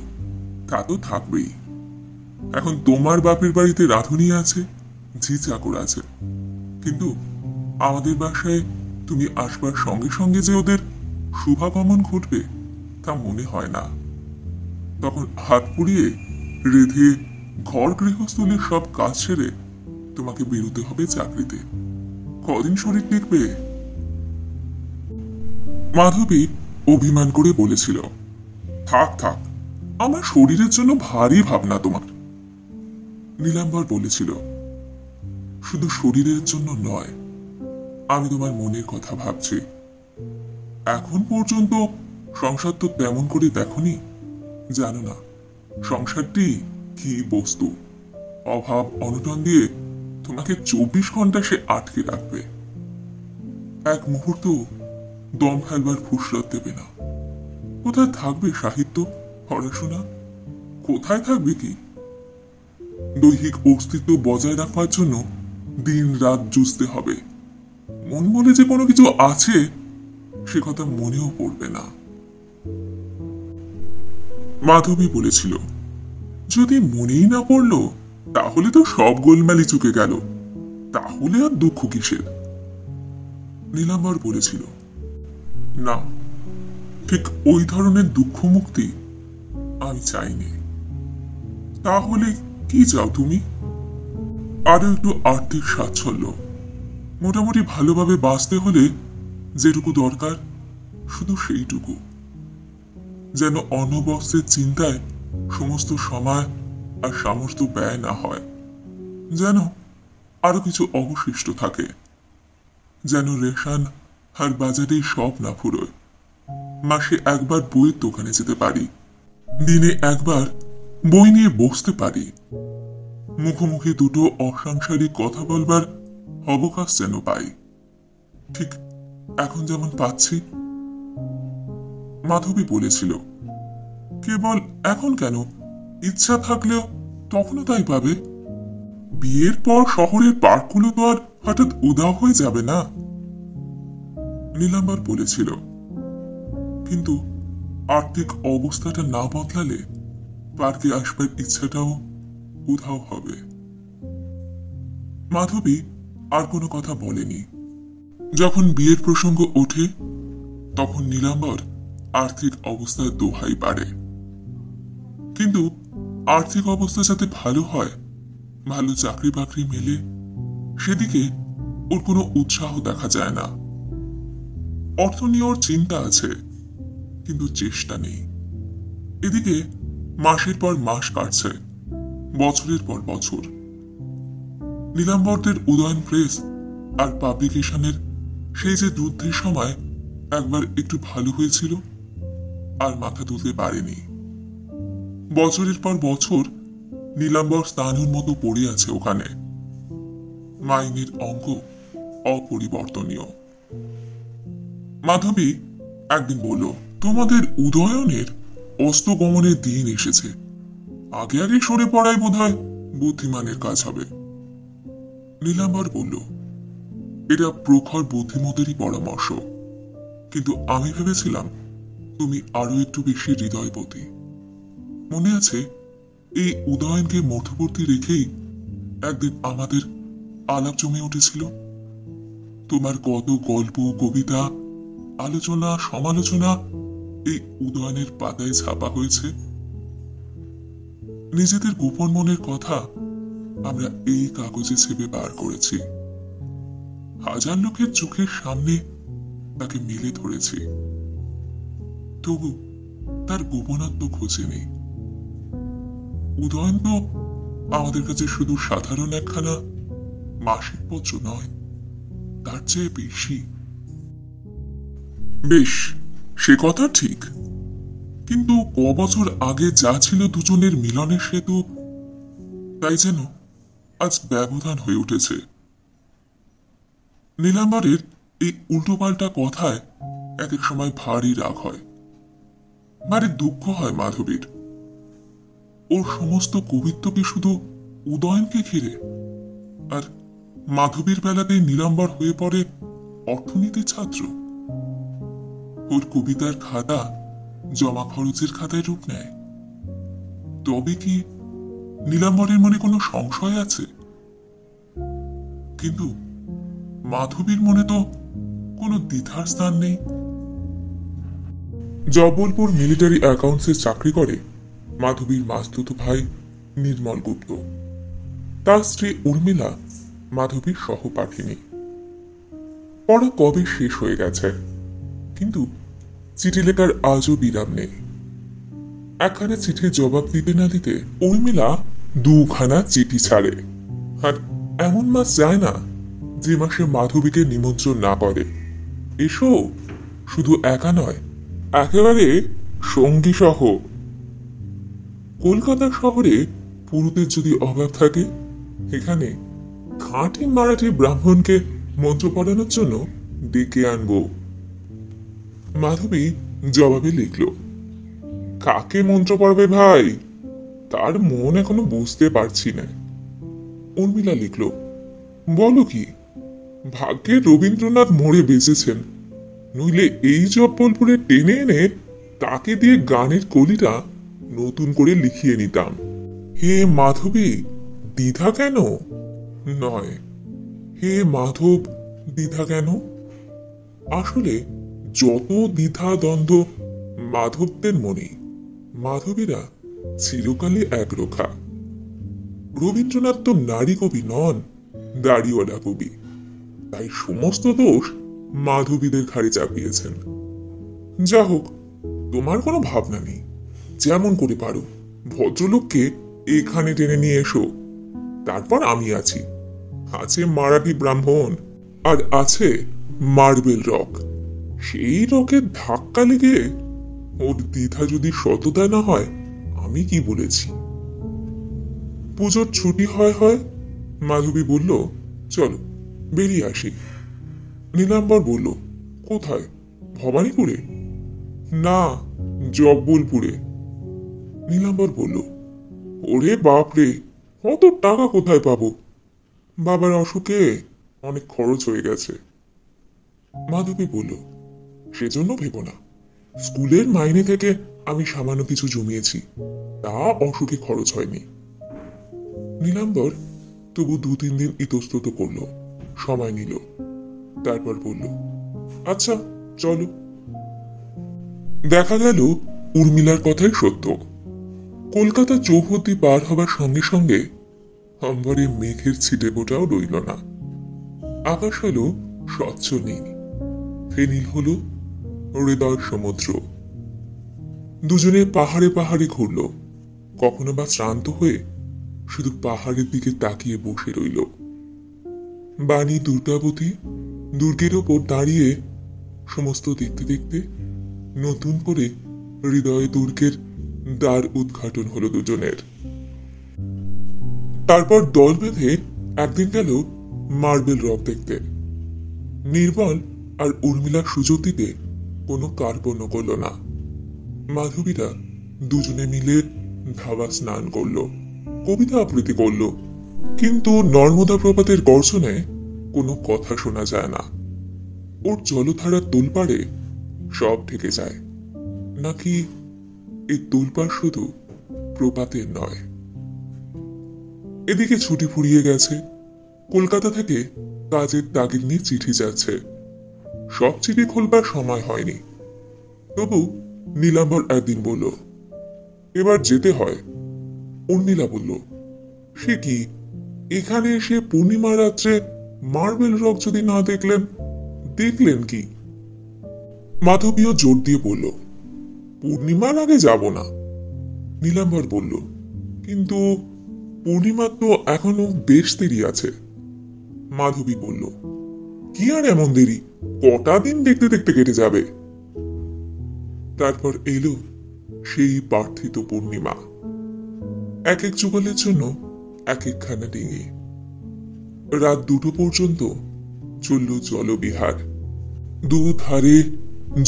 তা তো থাকবেই। এখন তোমার বাপের বাড়িতে রাঁধুনি আছে, ঝি চাকর আছে, কিন্তু আমাদের বাসায় তুমি আসবার সঙ্গে সঙ্গে যে ওদের শুভাগমন ঘটবে তা মনে হয় না। তখন হাত পুড়িয়ে রেধে ঘর গৃহস্থলীর সব কাজ সেরে তোমাকে বেরোতে হবে চাকরিতে। কদিন শরীর টিকবে? মাধবী অভিমান করে বলেছিল, থাক থাক, আমার শরীরের জন্য ভারী ভাবনা তোমার। নীলাম্বর বলেছিল, শুধু শরীরের জন্য নয়, আমি তোমার মনের কথা ভাবছি। এখন পর্যন্ত সংসার তো তেমন করে দেখনি, জানো না সংসারটি কি বস্তু। অভাব অনটন দিয়ে তোমাকে 24 ঘন্টা সে আটকে রাখবে, এক মুহূর্ত দম ফেলবার ফুসরত দেবে না। কোথায় থাকবে সাহিত্য, পড়াশোনা? কোথায় থাকবে কি? দৈহিক অস্তিত্ব বজায় রাখবার জন্য দিন রাত জুঝতে হবে। মন বলে যে কোনো কিছু আছে সে কথা মনেও পড়বে না। মাধবী বলেছিল, যদি মনেই না পড়ল তাহলে তো সব গোলমালি চুকে গেল, তাহলে আর দুঃখ কিসের? নীলাম্বর বলেছিল, না, ঠিক ওই ধরনের দুঃখ মুক্তি আমি চাইনি। তাহলে কি চাও তুমি? আরো একটু আর্থিক স্বাচ্ছল্য, মোটামুটি ভালোভাবে বাঁচতে হলে যেটুকু দরকার শুধু সেইটুকু, যেন অন্নবস্ত্রের চিন্তায় সমস্ত সময় আর সামর্থ্য ব্যয় না হয়, যেন আরো কিছু অবশিষ্ট থাকে, যেন রেশন আর বাজারে সব না ফুরোয়। মাসে একবার বইয়ের দোকানে যেতে পারি, দিনে একবার বই নিয়ে বসতে পারি, মুখোমুখি দুটো অসাংসারিক কথা বলবার অবকাশ যেন পাই, ঠিক এখন যেমন পাচ্ছি। মাধবী বলেছিল, কেবল এখন কেন, ইচ্ছা থাকলেও তখনও তাই পাবে। বিয়ের পর শহরের পার্কগুলো তো আর হঠাৎ উধাও হয়ে যাবে না। নীলাম্বর বলেছিল, কিন্তু আর্থিক অবস্থাটা না বদলালে পার্কে আসবার ইচ্ছাটাও উধাও হবে। মাধবী আর কোনো কথা বলেনি। যখন বিয়ের প্রসঙ্গ ওঠে তখন নীলাম্বর আর্থিক অবস্থার দোহাই পারে, কিন্তু আর্থিক অবস্থা যাতে ভালো হয়, ভালো চাকরি বাকরি মেলে, সেদিকে ওর কোনো উৎসাহ দেখা যায় না। অর্থ নিয়ে ওর চিন্তা আছে, কিন্তু চেষ্টা নেই। এদিকে মাসের পর মাস কাটছে, বছরের পর বছর। নীলাম্বরদের উদয়ন প্রেস আর পাবলিকেশনের সেই যে যুদ্ধের সময় একবার একটু ভালো হয়েছিল, আর মাথা তুলতে পারেনি। বছরের পর বছর নীলাম্বর স্থানুর মতো পড়ে আছে ওখানে, মাইনের অঙ্ক অপরিবর্তনীয়। মাধবী একদিন বলল, তোমাদের উদয়নের অস্তগমনের দিন এসেছে, আগে আগে সরে পড়াই বোধহয় বুদ্ধিমানের কাজ হবে। নীলাম্বর বলল, এটা প্রখর বুদ্ধিমতেরই পরামর্শ, কিন্তু আমি ভেবেছিলাম তুমি আরো একটু বেশি হৃদয়বতী। মনে আছে এই উদয়নকে মধ্যবর্তী রেখেই একদিন আমাদের আলাপ জমে উঠেছিল। তোমার কত গল্প, কবিতা, আলোচনা, সমালোচনা এই উদয়নের পাতায় ছাপা হয়েছে। নিজেদের গোপন মনের কথা আমরা এই কাগজে ছেপে বার করেছি, হাজার লোকের চোখের সামনে তাকে মেলে ধরেছি, তবু তার গোপনত্ব খোঁজেনি। উদয়ন তো আমাদের কাছে শুধু সাধারণ একখানা মাসিক পত্র নয়, তার চেয়ে বেশি। বেশ, সে কথা ঠিক, কিন্তু বছর আগে যা ছিল দুজনের মিলনের সেতু, তাই যেন আজ ব্যবধান হয়ে উঠেছে। নীলাম্বরের এই উল্টোপাল্টা কথায় এক এক সময় ভারী রাগ হয়, ভারী দুঃখ হয় মাধবীর। ওর সমস্ত কবিত্ব কি শুধু উদয়নকে ঘিরে, আর মাধবীর বেলাতেই নীলাম্বর হয়ে পড়ে অর্থনীতির ছাত্র। ওর কবিতার খাতা জমা খরচের খাতায় রূপ নেয়। তবে কি নীলাম্বরের মনে কোনো সংশয় আছে? কিন্তু মাধবীর মনে তো কোনো দ্বিধার স্থান নেই। জব্বলপুর মিলিটারি অ্যাকাউন্টসে চাকরি করে মাধবীর মাসতুতো ভাই নির্মল গুপ্ত। তার স্ত্রী উর্মিলা মাধবীর সহপাঠিনী। পড়া কবে শেষ হয়ে গেছে, কিন্তু চিঠি লেখার আজও বিরাম নেই। একখানা চিঠির জবাব দিতে না দিতে উর্মিলা দুখানা চিঠি ছাড়ে। আর এমন মাস যায় না যে মাসে মাধবীকে নিমন্ত্রণ না করে। এসো, শুধু একা নয়, একেবারে সঙ্গী সহ। কলকাতা শহরে পুরুষদের যদি অভাব থাকে, এখানে খাঁটি মারাঠি ব্রাহ্মণকে মন্ত্র পড়ানোর জন্য ডেকে আনবো। মাধবী জবাবে লিখল, কাকে মন্ত্র পড়বে ভাই, তার মন এখনো বুঝতে পারছি না। উর্মিলা লিখল, বলো কি, ভাগ্যে রবীন্দ্রনাথ মরে বেঁচেছেন, নইলে এই জব্বলপুরে টেনে এনে তাকে দিয়ে গানের কলিটা নতুন করে লিখিয়ে নিতাম। হে মাধবী, দ্বিধা কেন? নয়, হে মাধব, দ্বিধা কেন? আসলে যত দ্বিধা দ্বন্দ্ব মাধবদের মনে, মাধবীরা চিরকালই একরোখা। রবীন্দ্রনাথ তো নারী কবি নন, দাড়িওয়ালা কবি, তাই সমস্ত দোষ মাধবীদের ঘাড়ে চাপিয়েছেন। যা হোক, তোমার কোনো ভাবনা নেই, যেমন করে পারো ভদ্রলোককে এখানে টেনে নিয়ে এসো। তারপর আমি আছি, আছে মারাঠি ব্রাহ্মণ, আর আছে মার্বেল রক। সেই রকের ধাক্কা লেগে ওর দ্বিধা যদি সততা না হয়, আমি কি বলেছি। পুজোর ছুটি হয় হয়, মাধবী বলল, চলো বেরিয়ে আসি। নীলাম্বর বলল, কোথায়? ভবানীপুরে? না, জব্বলপুরে। নীলাম্বর বলল, ওরে বাপরে, অত টাকা কোথায় পাবো? বাবার অসুখে অনেক খরচ হয়ে গেছে। মাধবী বলল, সেজন্য ভেবো না, স্কুলের মাইনে থেকে আমি সামান্য কিছু জমিয়েছি, তা অসুখে খরচ হয়নি। নীলাম্বর তবু 2-3 দিন ইতস্তত করল, সময় নিল, তারপর বলল, আচ্ছা চলো। দেখা গেল উর্মিলার কথাই সত্য। কলকাতা চৌহদ্দি পার হবার সঙ্গে সঙ্গে অম্বরে মেঘের ছিটেফোঁটাও রইল না। আকাশ হলো স্বচ্ছ নীল, ফেনীল হলো হৃদয় সমুদ্র। দুজনে পাহাড়ে পাহাড়ে ঘুরল, কখনো বা শ্রান্ত হয়ে শুধু পাহাড়ের দিকে তাকিয়ে বসে রইল। বাণী দুর্গাবতী দুর্গের ওপর দাঁড়িয়ে সমস্ত দেখতে দেখতে নতুন করে হৃদয় দুর্গের দ্বার উদ্ঘাটন হলো দুজনের। তারপর দল বেঁধে একদিন গেল মার্বেল রক দেখতে। নির্মল আর উর্মিলার সুযোগ দিতে কোনো কার্পণ্য করল না। মাধবীরা দুজনে মিলে ধাবা স্নান করল, কবিতা আবৃত্তি করল, কিন্তু নর্মদা প্রপাতের গর্জনে কোনো কথা শোনা যায় না। ওর জলধারার তোলপাড়ে সব ঢেকে যায়, নাকি এই তোলপাড় শুধু প্রপাতের নয়? এদিকে ছুটি ফুরিয়ে গেছে, কলকাতা থেকে কাজের তাগিদ নিয়ে চিঠি যাচ্ছে। সব চিঠি খোলবার সময় হয়নি, তবু নীলাম্বর একদিন বলল, এবার যেতে হয়। উর্মিলা বলল, সে কি, এখানে এসে পূর্ণিমা রাত্রে মার্বেল রক যদি না দেখলেন, দেখলেন কি? মাধবীও জোর দিয়ে বলল, পূর্ণিমার আগে যাব না। নীলাম্বর বলল, কিন্তু পূর্ণিমার তো এখনো বেশ দেরি আছে। মাধবী বলল, কি আর এমন দেরি, কটা দিন দেখতে দেখতে কেটে যাবে, তারপর এলো সেই প্রার্থিত পূর্ণিমা। এক এক যুগলের জন্য এক একখানা ডিঙি। রাত 2টো পর্যন্ত চলল জলবিহার। দুধারে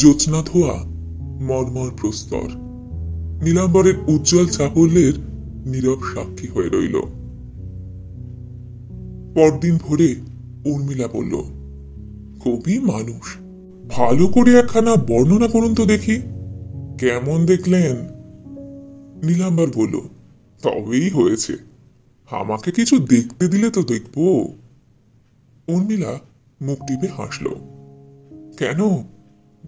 জ্যোৎস্না ধোয়া মর্মর প্রস্তর নীলাম্বরের উজ্জ্বল চাপল্যের নীরব সাক্ষী হয়ে রইল। পরদিন ভোরে উর্মিলা বলল, কবি মানুষ, ভালো করে একখানা বর্ণনা করুন তো দেখি, কেমন দেখলেন? নীলাম্বর বলল, তবেই হয়েছে, আমাকে কিছু দেখতে দিলে তো দেখব। উর্মিলা মুখ টিপে হাসল। কেন,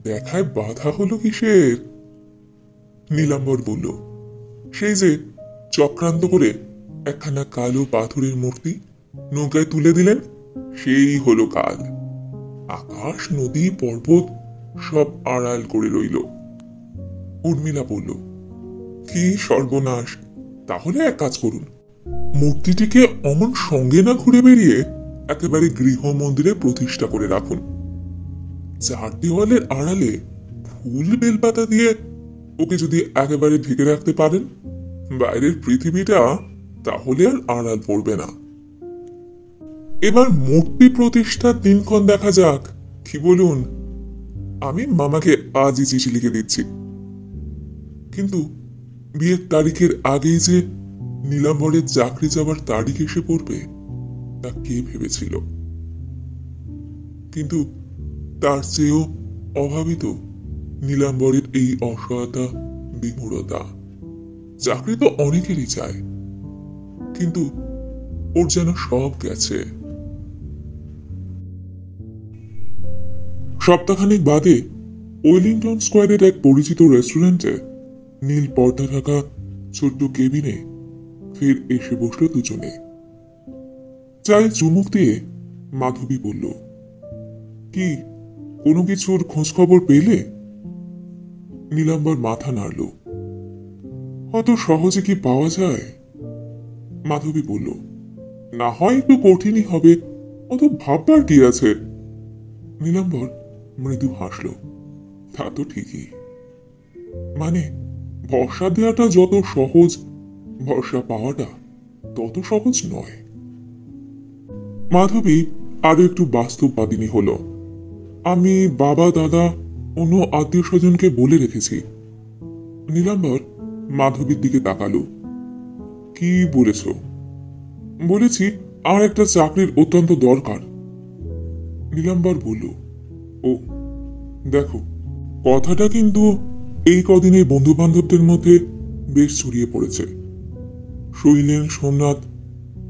দেখায় বাধা হলো কিসের? নীলাম্বর বলল, সেই যে চক্রান্ত করে একখানা কালো পাথরের মূর্তি নৌকায় তুলে দিলেন, সেই হলো কাল। আকাশ নদী পর্বত সব আড়াল করে রইল। উর্মিলা বলল, কি সর্বনাশ! তাহলে এক কাজ করুন, মূর্তিটিকে অমন সঙ্গে না ঘুরে বেরিয়ে একেবারে গৃহ মন্দিরে প্রতিষ্ঠা করে রাখুন। 4 দেওয়ালের আড়ালে ফুল বেলপাতা দিয়ে ওকে যদি একেবারে ঢেকে রাখতে পারেন, বাইরের পৃথিবীটা তাহলে আর আড়াল পড়বে না। এবার মূর্তি প্রতিষ্ঠার দিনক্ষণ দেখা যাক, কি বলুন? আমি মামাকে আজই চিঠি লিখে দিচ্ছি। কিন্তু বিয়ের তারিখের আগেই যে নীলাম্বরের চাকরি যাবার তারিখ এসে পড়বে, তা কে ভেবেছিল? কিন্তু তার চেয়েও অভাবিত নীলাম্বরের এই অসহায়তা, বিমূঢ়তা। চাকরি তো অনেকেরই চায়, কিন্তু ওর যেন সব গেছে। সপ্তাহখানেক বাদে ওয়েলিংটন স্কোয়ারের এক পরিচিত রেস্টুরেন্টে নীল পর্দা ঢাকা ছোট্ট কেবিনে ফের এসে বসল দুজনে। চায়ে চুমুক দিয়ে মাধবী বলল, কি কোনো কিছুর খোঁজ খবর পেলে? নীলাম্বর মাথা নাড়ল। অত সহজে কি পাওয়া যায়? মাধবী বলল, না হয় একটু কঠিনই হবে, অত ভাববার কি আছে? নীলাম্বর মৃদু হাসল। তা তো ঠিকই, মানে ভরসা দেওয়াটা যত সহজ, ভরসা পাওয়াটা তত সহজ নয়। মাধবী আরো একটু বাস্তববাদিনী হল। আমি বাবা, দাদা, অন্য আত্মীয় স্বজনকে বলে রেখেছি। নীলাম্বর মাধবীর দিকে তাকালো। কি বলেছ? বলেছি আমার একটা চাকরির অত্যন্ত দরকার। নীলাম্বর বলল, ও দেখো, কথাটা কিন্তু এই কদিনে বন্ধু বান্ধবদের মধ্যে বেশ ছড়িয়ে পড়েছে। শৈলেন, সোমনাথ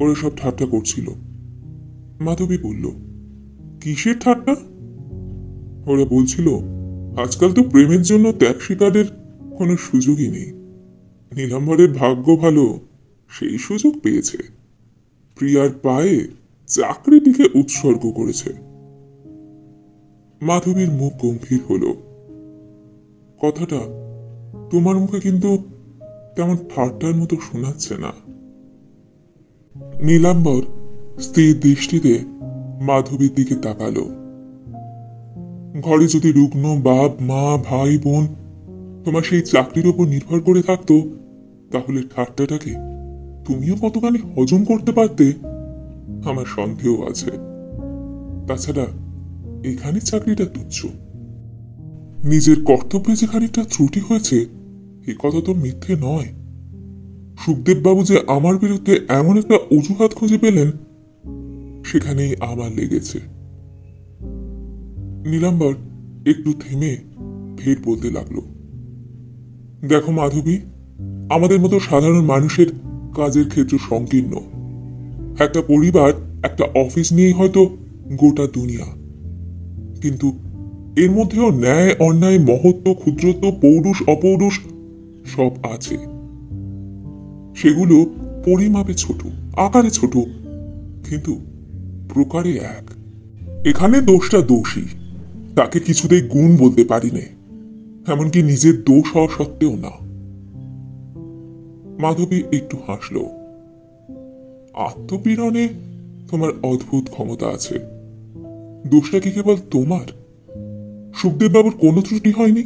ওরা সব ঠাট্টা করছিল। মাধবী বলল, কিসের ঠাট্টা? ওরা বলছিল আজকাল তো প্রেমের জন্য ত্যাগ স্বীকারের কোনো সুযোগই নেই। নীলাম্বরের ভাগ্য ভালো, সেই সুযোগ পেয়েছে। প্রিয়ার পায়ে চাকরিটিকে উৎসর্গ করেছে। মাধবীর মুখ গম্ভীর হল। কথাটা তোমার মুখে কিন্তু তেমন ঠাট্টার মতো শোনাচ্ছে না। নীলাম্বর স্থির দৃষ্টিতে মাধবীর দিকে তাকালো। ঘরে যদি রুগ্ন বাপ মা ভাই বোন তোমার সেই চাকরির উপর নির্ভর করে থাকতো, তাহলে ঠাট্টাটাকে তুমিও কতখানি হজম করতে পারতে আমার সন্দেহ আছে। তাছাড়া এখানে চাকরিটা তুচ্ছ। নিজের কর্তব্যে যে খানিকটা ত্রুটি হয়েছে, এ কথা তো মিথ্যে নয়। সুখদেব বাবু যে আমার বিরুদ্ধে এমন একটা অজুহাত খুঁজে পেলেন, সেখানেই আমার লেগেছে। নীলাম্বর একটু থেমে ফের বলতে লাগলো, দেখো মাধবী, আমাদের মতো সাধারণ মানুষের কাজের ক্ষেত্র সংকীর্ণ। একটা পরিবার, একটা অফিস নিয়েই হয়তো গোটা দুনিয়া, কিন্তু এর মধ্যেও ন্যায় অন্যায়, মহত্ব ক্ষুদ্রত্ব, পৌরুষ অপৌরুষ সব আছে। সেগুলো পরিমাপে ছোট, আকারে ছোট, কিন্তু প্রকারে এক। এখানে দোষটা দোষী, তাকে কিছুতেই গুণ বলতে পারি না, এমনকি নিজের দোষ হওয়া সত্ত্বেও না। মাধবী একটু হাসল। আত্মপীড়নে তোমার অদ্ভুত ক্ষমতা আছে। দোষটা কি কেবল তোমার? সুখদেব বাবুর কোনো ত্রুটি হয়নি?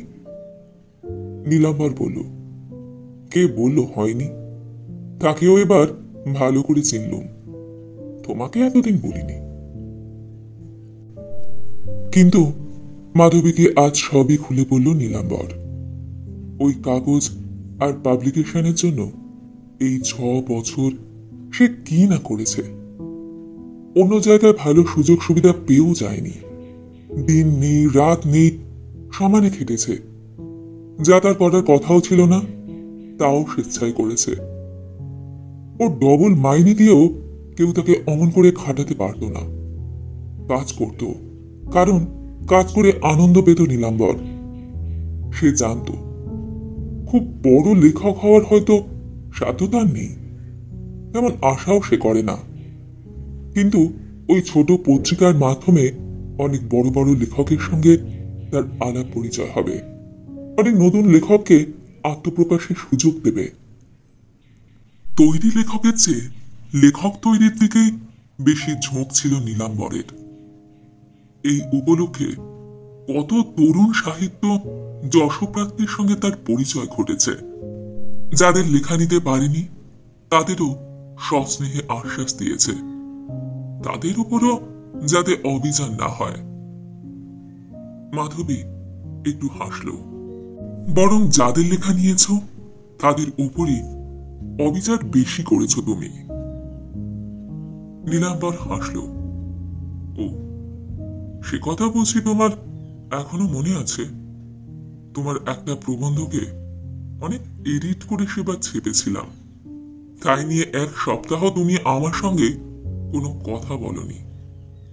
নীলাম্বর বলল, কে বলল হয়নি? তাকেও এবার ভালো করে চিনলুম, তোমাকে এতদিন বলিনি। কিন্তু মাধবীকে আজ সবই খুলে বলল নীলাম্বর। ওই কাগজ আর পাবলিকেশনের জন্য এই 6 বছর সে কি না করেছে। অন্য জায়গায় ভালো সুযোগ সুবিধা পেয়েও যায়নি, দিন নেই রাত নেই সমানে খেটেছে। যা তার করার কথাও ছিল না তাও স্বেচ্ছায় করেছে। ও ডবল মাইনে দিয়েও কেউ তাকে অমন করে খাটাতে পারত না। কাজ করত, কারণ কাজ করে আনন্দ পেত নীলাম্বর। সে জানত খুব বড় লেখক হওয়ার হয়তো সাধ্য তার নেই, তেমন আশাও সে করে না। কিন্তু ওই ছোট পত্রিকার মাধ্যমে অনেক বড় বড় লেখকের সঙ্গে তার আলাপ পরিচয় হবে, অনেক নতুন লেখককে আত্মপ্রকাশের সুযোগ দেবে। তৈরি লেখকের চেয়ে লেখক তৈরির দিকেই বেশি ঝোঁক ছিল নীলাম্বরের। এই উপলক্ষে কত তরুণ সাহিত্য যশপ্রাপ্তির সঙ্গে তার পরিচয় ঘটেছে। যাদের লেখা নিতে পারেনি তাদেরও সস্নেহে আশ্বাস দিয়েছে, তাদের উপরও যাতে অভিযান না হয়। মাধবী একটু হাসল। বরং যাদের লেখা নিয়েছ তাদের উপরই অবিচার বেশি করেছ তুমি। নীলাম্বর হাসল। ও, সে কথা বুঝি তোমার এখনো মনে আছে? তোমার একটা প্রবন্ধকে অনেক এডিট করে সেবার ছেপেছিলাম, তাই নিয়ে 1 সপ্তাহ তুমি আমার সঙ্গে কোনো কথা বলনি।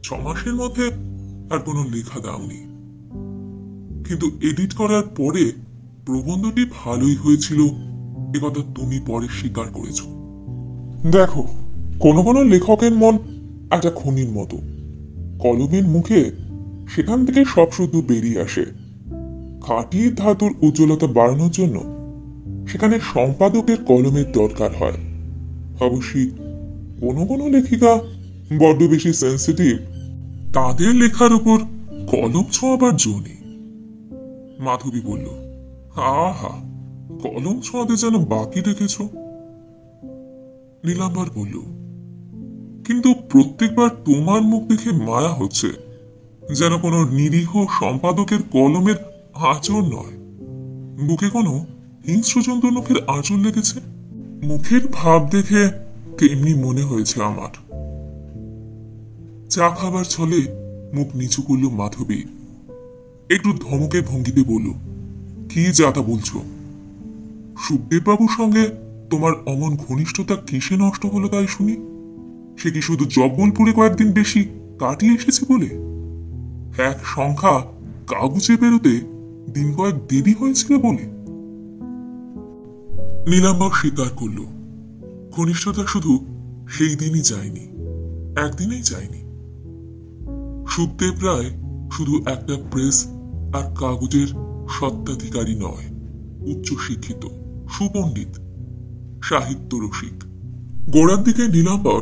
6 মাসের মধ্যে আর কোনো লেখা দাওনি, কিন্তু এডিট করার পরে প্রবন্ধটি ভালোই হয়েছিল একথা তুমি পরে স্বীকার করেছ। দেখো, কোনো কোনো লেখকের মন একটা খনির মতো, কলমের মুখে সেখান থেকে সব শুধু বেরিয়ে আসে। খাঁটি ধাতুর উজ্জ্বলতা বাড়ানোর জন্য সেখানে সম্পাদকের কলমের দরকার হয়। অবশ্যই কোনো কোনো লেখিকা বড্ড বেশি সেন্সিটিভ, তাদের লেখার উপর কলম ছোঁয়াবার জো নেই। মাধবী বলল, আহা, কলম ছোঁয়াতে যেন বাকি রেখেছ। নীলাম্বর বলল, কিন্তু প্রত্যেকবার তোমার মুখ দেখে মায়া হচ্ছে, যেন কোনো নিরীহ সম্পাদকের কলমের আঁচড় নয়, বুকে কোনো হিংস্র জন্তুর মুখের আঁচড় লেগেছে। মুখের ভাব দেখে তেমনি মনে হয়েছে আমার। চা খাবার ছলে মুখ নিচু করল মাধবী। একটু ধমকে ভঙ্গিতে বলল, কি যাতা বলছো? সুখদেববাবুর সঙ্গে তোমার অমন ঘনিষ্ঠতা কিসে নষ্ট হলো তাই শুনি? সে কি শুধু জব্বলপুরে কয়েকদিন বেশি কাটিয়ে এসেছে বলে? 1 সংখ্যা কাগজে বেরোতে দিন কয়েক দেরি হয়েছিল বলে? নীলাম্বর স্বীকার করল, ঘনিষ্ঠতা শুধু সেই দিনই যায়নি, একদিনেই যায়নি। সুখদেব রায় শুধু একটা প্রেস আর কাগজের স্বত্বাধিকারী নয়, উচ্চশিক্ষিত, সুপণ্ডিত, সাহিত্য রসিক। গোড়ার দিকে নীলাম্বর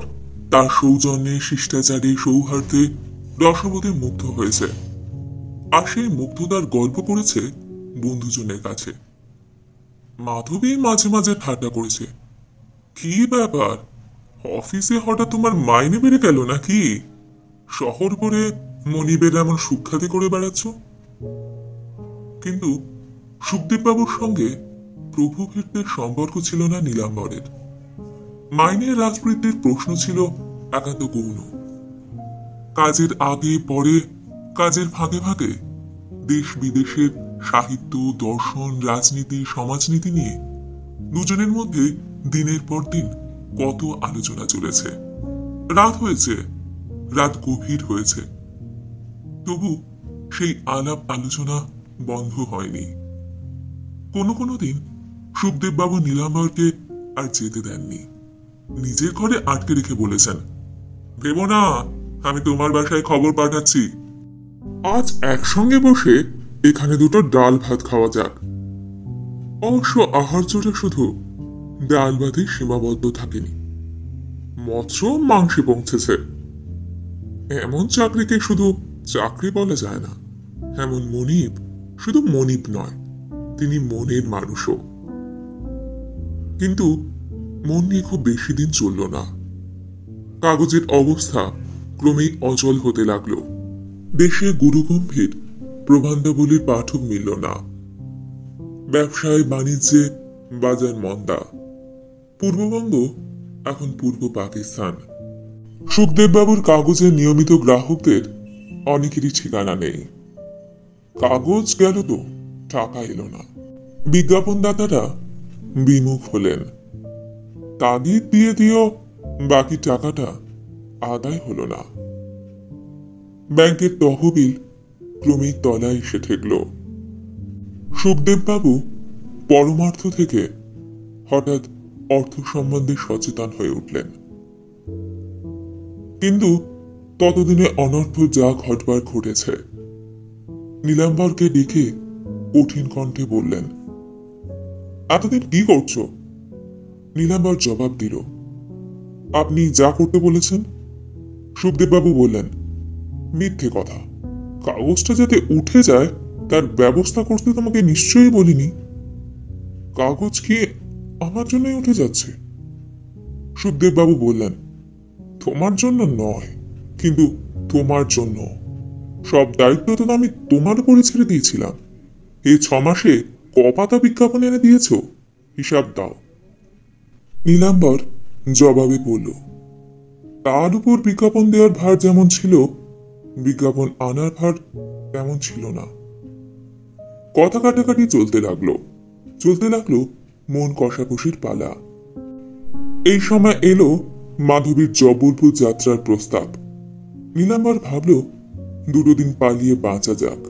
তার সৌজন্যে, শিষ্টাচারে, সৌহার্দ্যে, রসবোধে মুগ্ধ হয়েছে, আর সেই মুগ্ধতার গল্প করেছে বন্ধুজনের কাছে। মাধবী মাঝে মাঝে ঠাট্টা করেছে, কি ব্যাপার, অফিসে হঠাৎ তোমার মাইনে বেড়ে গেল নাকি? শহর করে মনিবের এমন সুখ্যাতি করে বেড়াচ্ছ। কিন্তু সুখদেববাবুর সঙ্গে প্রভুভৃত্যের সম্পর্ক ছিল না নীলাম্বরের। মাইনের রাজবৃদ্ধির প্রশ্ন ছিল একান্ত গৌণ। কাজের আগে পরে, কাজের ফাঁকে ফাঁকে দেশ বিদেশের সাহিত্য, দর্শন, রাজনীতি, সমাজনীতি নিয়ে দুজনের মধ্যে দিনের পর দিন কত আলোচনা চলেছে। রাত হয়েছে, রাত গভীর হয়েছে, তবু সেই আলাপ আলোচনা বন্ধ হয়নি। কোনো কোনো দিন সুখদেববাবু নীলাম্বরকে আর যেতে দেননি, নিজের ঘরে আটকে রেখে বলেছেন, ভেবো না, আমি তোমার বাসায় খবর পাঠাচ্ছি, আজ একসঙ্গে বসে এখানে দুটো ডাল ভাত খাওয়া যাক। অবশ্য আহার্যটা শুধু ডাল ভাতে সীমাবদ্ধ থাকেনি, মৎস্য মাংসে পৌঁছেছে। এমন চাকরিকে শুধু চাকরি বলা যায় না, এমন মনিব শুধু মনিব নয়, তিনি মনের মানুষও। কিন্তু মন নিয়ে খুব বেশি দিন চলল না। কাগজের অবস্থা ক্রমেই অচল হতে লাগলো। দেশে গুরুগম্ভীর প্রবন্ধাবলীর পাঠক মিলল না। ব্যবসায় বাণিজ্যে বাজার মন্দা। পূর্ববঙ্গ এখন পূর্ব পাকিস্তান। সুখদেববাবুর কাগজের নিয়মিত গ্রাহকদের অনেকেরই ঠিকানা নেই। কাগজ গেল তো টাকা এলো না। বিজ্ঞাপনদাতারা বিমুখ হলেন। তাগিদ দিয়ে দিয়েও বাকি টাকাটা আদায় হলো না। ব্যাংকের তহবিল ক্রমেই তলায় এসে ঠেকল। সুখদেববাবু পরমার্থ থেকে হঠাৎ অর্থ সম্বন্ধে সচেতন হয়ে উঠলেন। কিন্তু ততদিনে অনর্থ যা ঘটবার ঘটেছে। নীলাম্বরকে ডেকে কঠিন কণ্ঠে বললেন, এতদিন কি করছো? নীলাম্বর জবাব দিল, আপনি যা করতে বলেছেন। সুখদেববাবু বললেন, মিথ্যে কথা। কাগজটা যাতে উঠে যায় তার ব্যবস্থা করতে তোমাকে নিশ্চয়ই বলিনি। কাগজ কি আমার জন্যই উঠে যাচ্ছে? সুখদেববাবু বললেন, তোমার জন্য নয়, কিন্তু তোমার জন্য। সব দায়িত্ব তো আমি তোমার উপরে ছেড়ে দিয়েছিলাম। এই 6 মাসে কপাতা বিজ্ঞাপন এনে দিয়েছ, হিসাব দাও। নীলাম্বর জবাবে বলল, তার উপর বিজ্ঞাপন দেওয়ার ভার যেমন ছিল, বিজ্ঞাপন আনার ভার তেমন ছিল না। কথা কাটাকাটি চলতে লাগলো মন কষাকষির পালা। এই সময় এলো মাধবীর জবলপুর যাত্রার প্রস্তাব। নীলাম্বর ভাবল 2 দিন পালিয়ে বাঁচা যাক,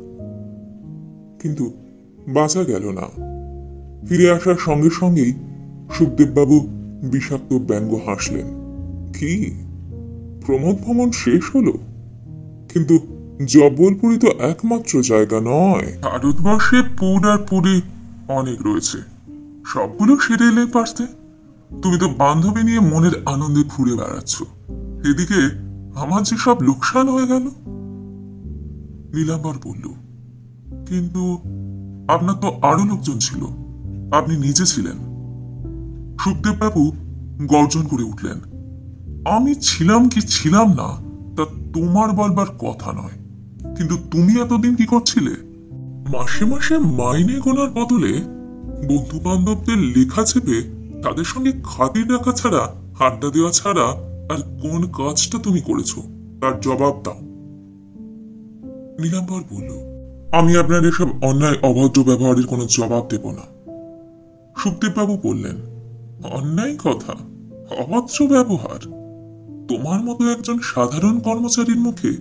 কিন্তু বাঁচা গেল না। ফিরে আসার সঙ্গে সঙ্গেই সুখদেববাবু বিষাক্ত ব্যঙ্গ হাসলেন। কি প্রমোদ ভ্রমণ শেষ হলো? কিন্তু জব্বলপুরই তো একমাত্র জায়গা নয়। ভারতবর্ষে পুর আর পুরী অনেক রয়েছে, সবগুলো সেরে এলে পারতে। তুমি তো বান্ধবী নিয়ে মনের আনন্দে ঘুরে বেড়াচ্ছ, এদিকে আমার যে সব লোকসান হয়ে গেল। নীলাম্বর বলল, কিন্তু আপনার তো আরো লোকজন ছিল, আপনি নিজে ছিলেন। সুখদেববাবু গর্জন করে উঠলেন, আমি ছিলাম কি ছিলাম না তা তোমার বলবার কথা নয়, কিন্তু তুমি এতদিন কি করছিলে? মাসে মাসে মাইনে গোনার বদলে বন্ধু বান্ধবদের লেখা চেপে তাদের সঙ্গে খাতির রাখা ছাড়া, আড্ডা দেওয়া ছাড়া আর কোন কাজটা তুমি করেছো তার জবাব দাও। নীলাম্বর বলল, আমি আপনার এসব অন্যায় অভদ্র ব্যবহারের কোনো জবাব দেব না। সুখদেববাবু বললেন, অন্যায় কথা, অভদ্র ব্যবহার? তোমার মতো একজন সাধারণ কর্মচারীর মুখে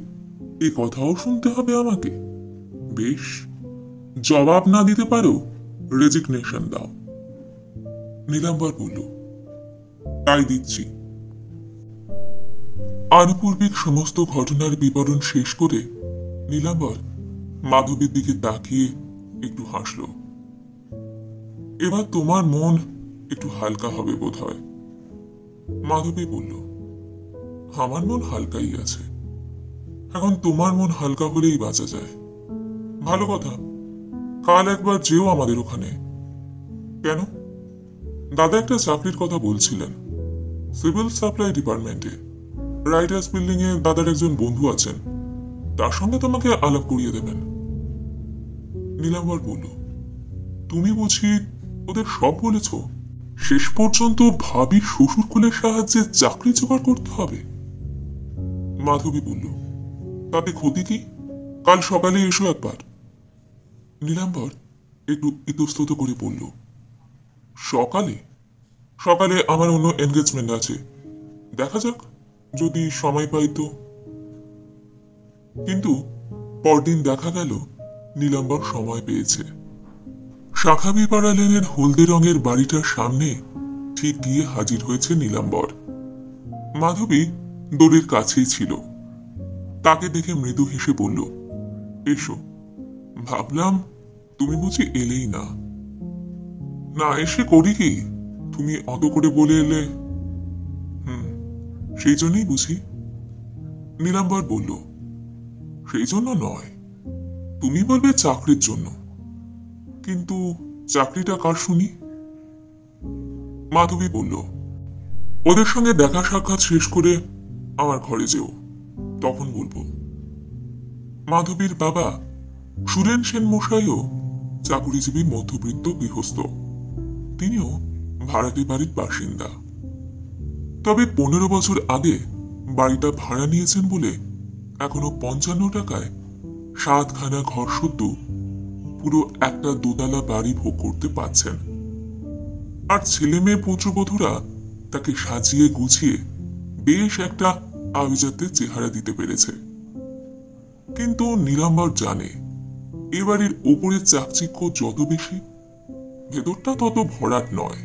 এ কথাও শুনতে হবে আমাকে? বেশ, জবাব না দিতে পারো, রেজিগনেশন দাও। নীলাম্বর বলল, তাই দিচ্ছি। আনুপূর্বিক সমস্ত ঘটনার বিবরণ শেষ করে নীলাম্বর মাধবীর দিকে তাকিয়ে একটু হাসল। এবার তোমার মন একটু হালকা হবে বোধ হয়। মাধবী বলল, আমার মন হালকাই আছে। এখন তোমার মন হালকা হলেই বাঁচা যায়। ভালো কথা, কাল একবার যেও আমাদের ওখানে। কেন? দাদা একটা চাকরির কথা বলছিলেন, সিভিল সাপ্লাই ডিপার্টমেন্টে। রাইটার্স বিল্ডিং এ দাদার একজন বন্ধু আছেন, তার সঙ্গে তোমাকে আলাপ করিয়ে দেবেন। নীলাম্বর বলল, তুমি বুঝি ওদের সব বলেছ? শেষ পর্যন্ত ভাবির শ্বশুর কুলের সাহায্যে চাকরি জোগাড় করতে হবে? মাধবী বলল, তাতে ক্ষতি কি? কাল সকালে এসো একবার। নীলাম্বর একটু ইতস্তত করে বলল, সকালে? সকালে আমার অন্য এনগেজমেন্ট আছে, দেখা যাক, যদি সময় পাই তো। কিন্তু পরদিন দেখা গেল নীলাম্বর সময় পেয়েছে। শাখাবিপাড়া লেনের হলদে রঙের বাড়িটার সামনে ঠিক গিয়ে হাজির হয়েছে নীলাম্বর। মাধবী দড়ির কাছেই ছিল। তাকে দেখে মৃদু হেসে বলল, এসো। ভাবলাম তুমি বুঝি এলেই না। না এসে করি কি, তুমি অত করে বলে এলে। সেই জন্যই বুঝি। নীলাম্বর বলল, সেই জন্য নয়, তুমি বলবে চাকরির জন্য। কিন্তু চাকরিটা কার শুনি? মাধবী বলল, ওদের সঙ্গে দেখা সাক্ষাৎ শেষ করে আমার ঘরে যেও, তখন বলবো। মাধবীর বাবা সুরেন সেন মশাইও চাকুরিজীবী মধ্যবিত্ত গৃহস্থ। তিনিও ভাড়াটে বাড়ির বাসিন্দা। তবে 15 বছর আগে বাড়িটা ভাড়া নিয়েছেন বলে এখনো 55 টাকায় 7খানা ঘর শুদ্ধ পুরো একটা দোতলা বাড়ি ভোগ করতে পাচ্ছেন। আর ছেলে মেয়ে পুত্রবধূরা তাকে সাজিয়ে গুছিয়ে বেশ একটা আভিজাত্যের চেহারা দিতে পেরেছে। কিন্তু নীলাম্বর জানে এ বাড়ির উপরের চাকচিক্য যত বেশি, ভেতরটা তত ভরাট নয়।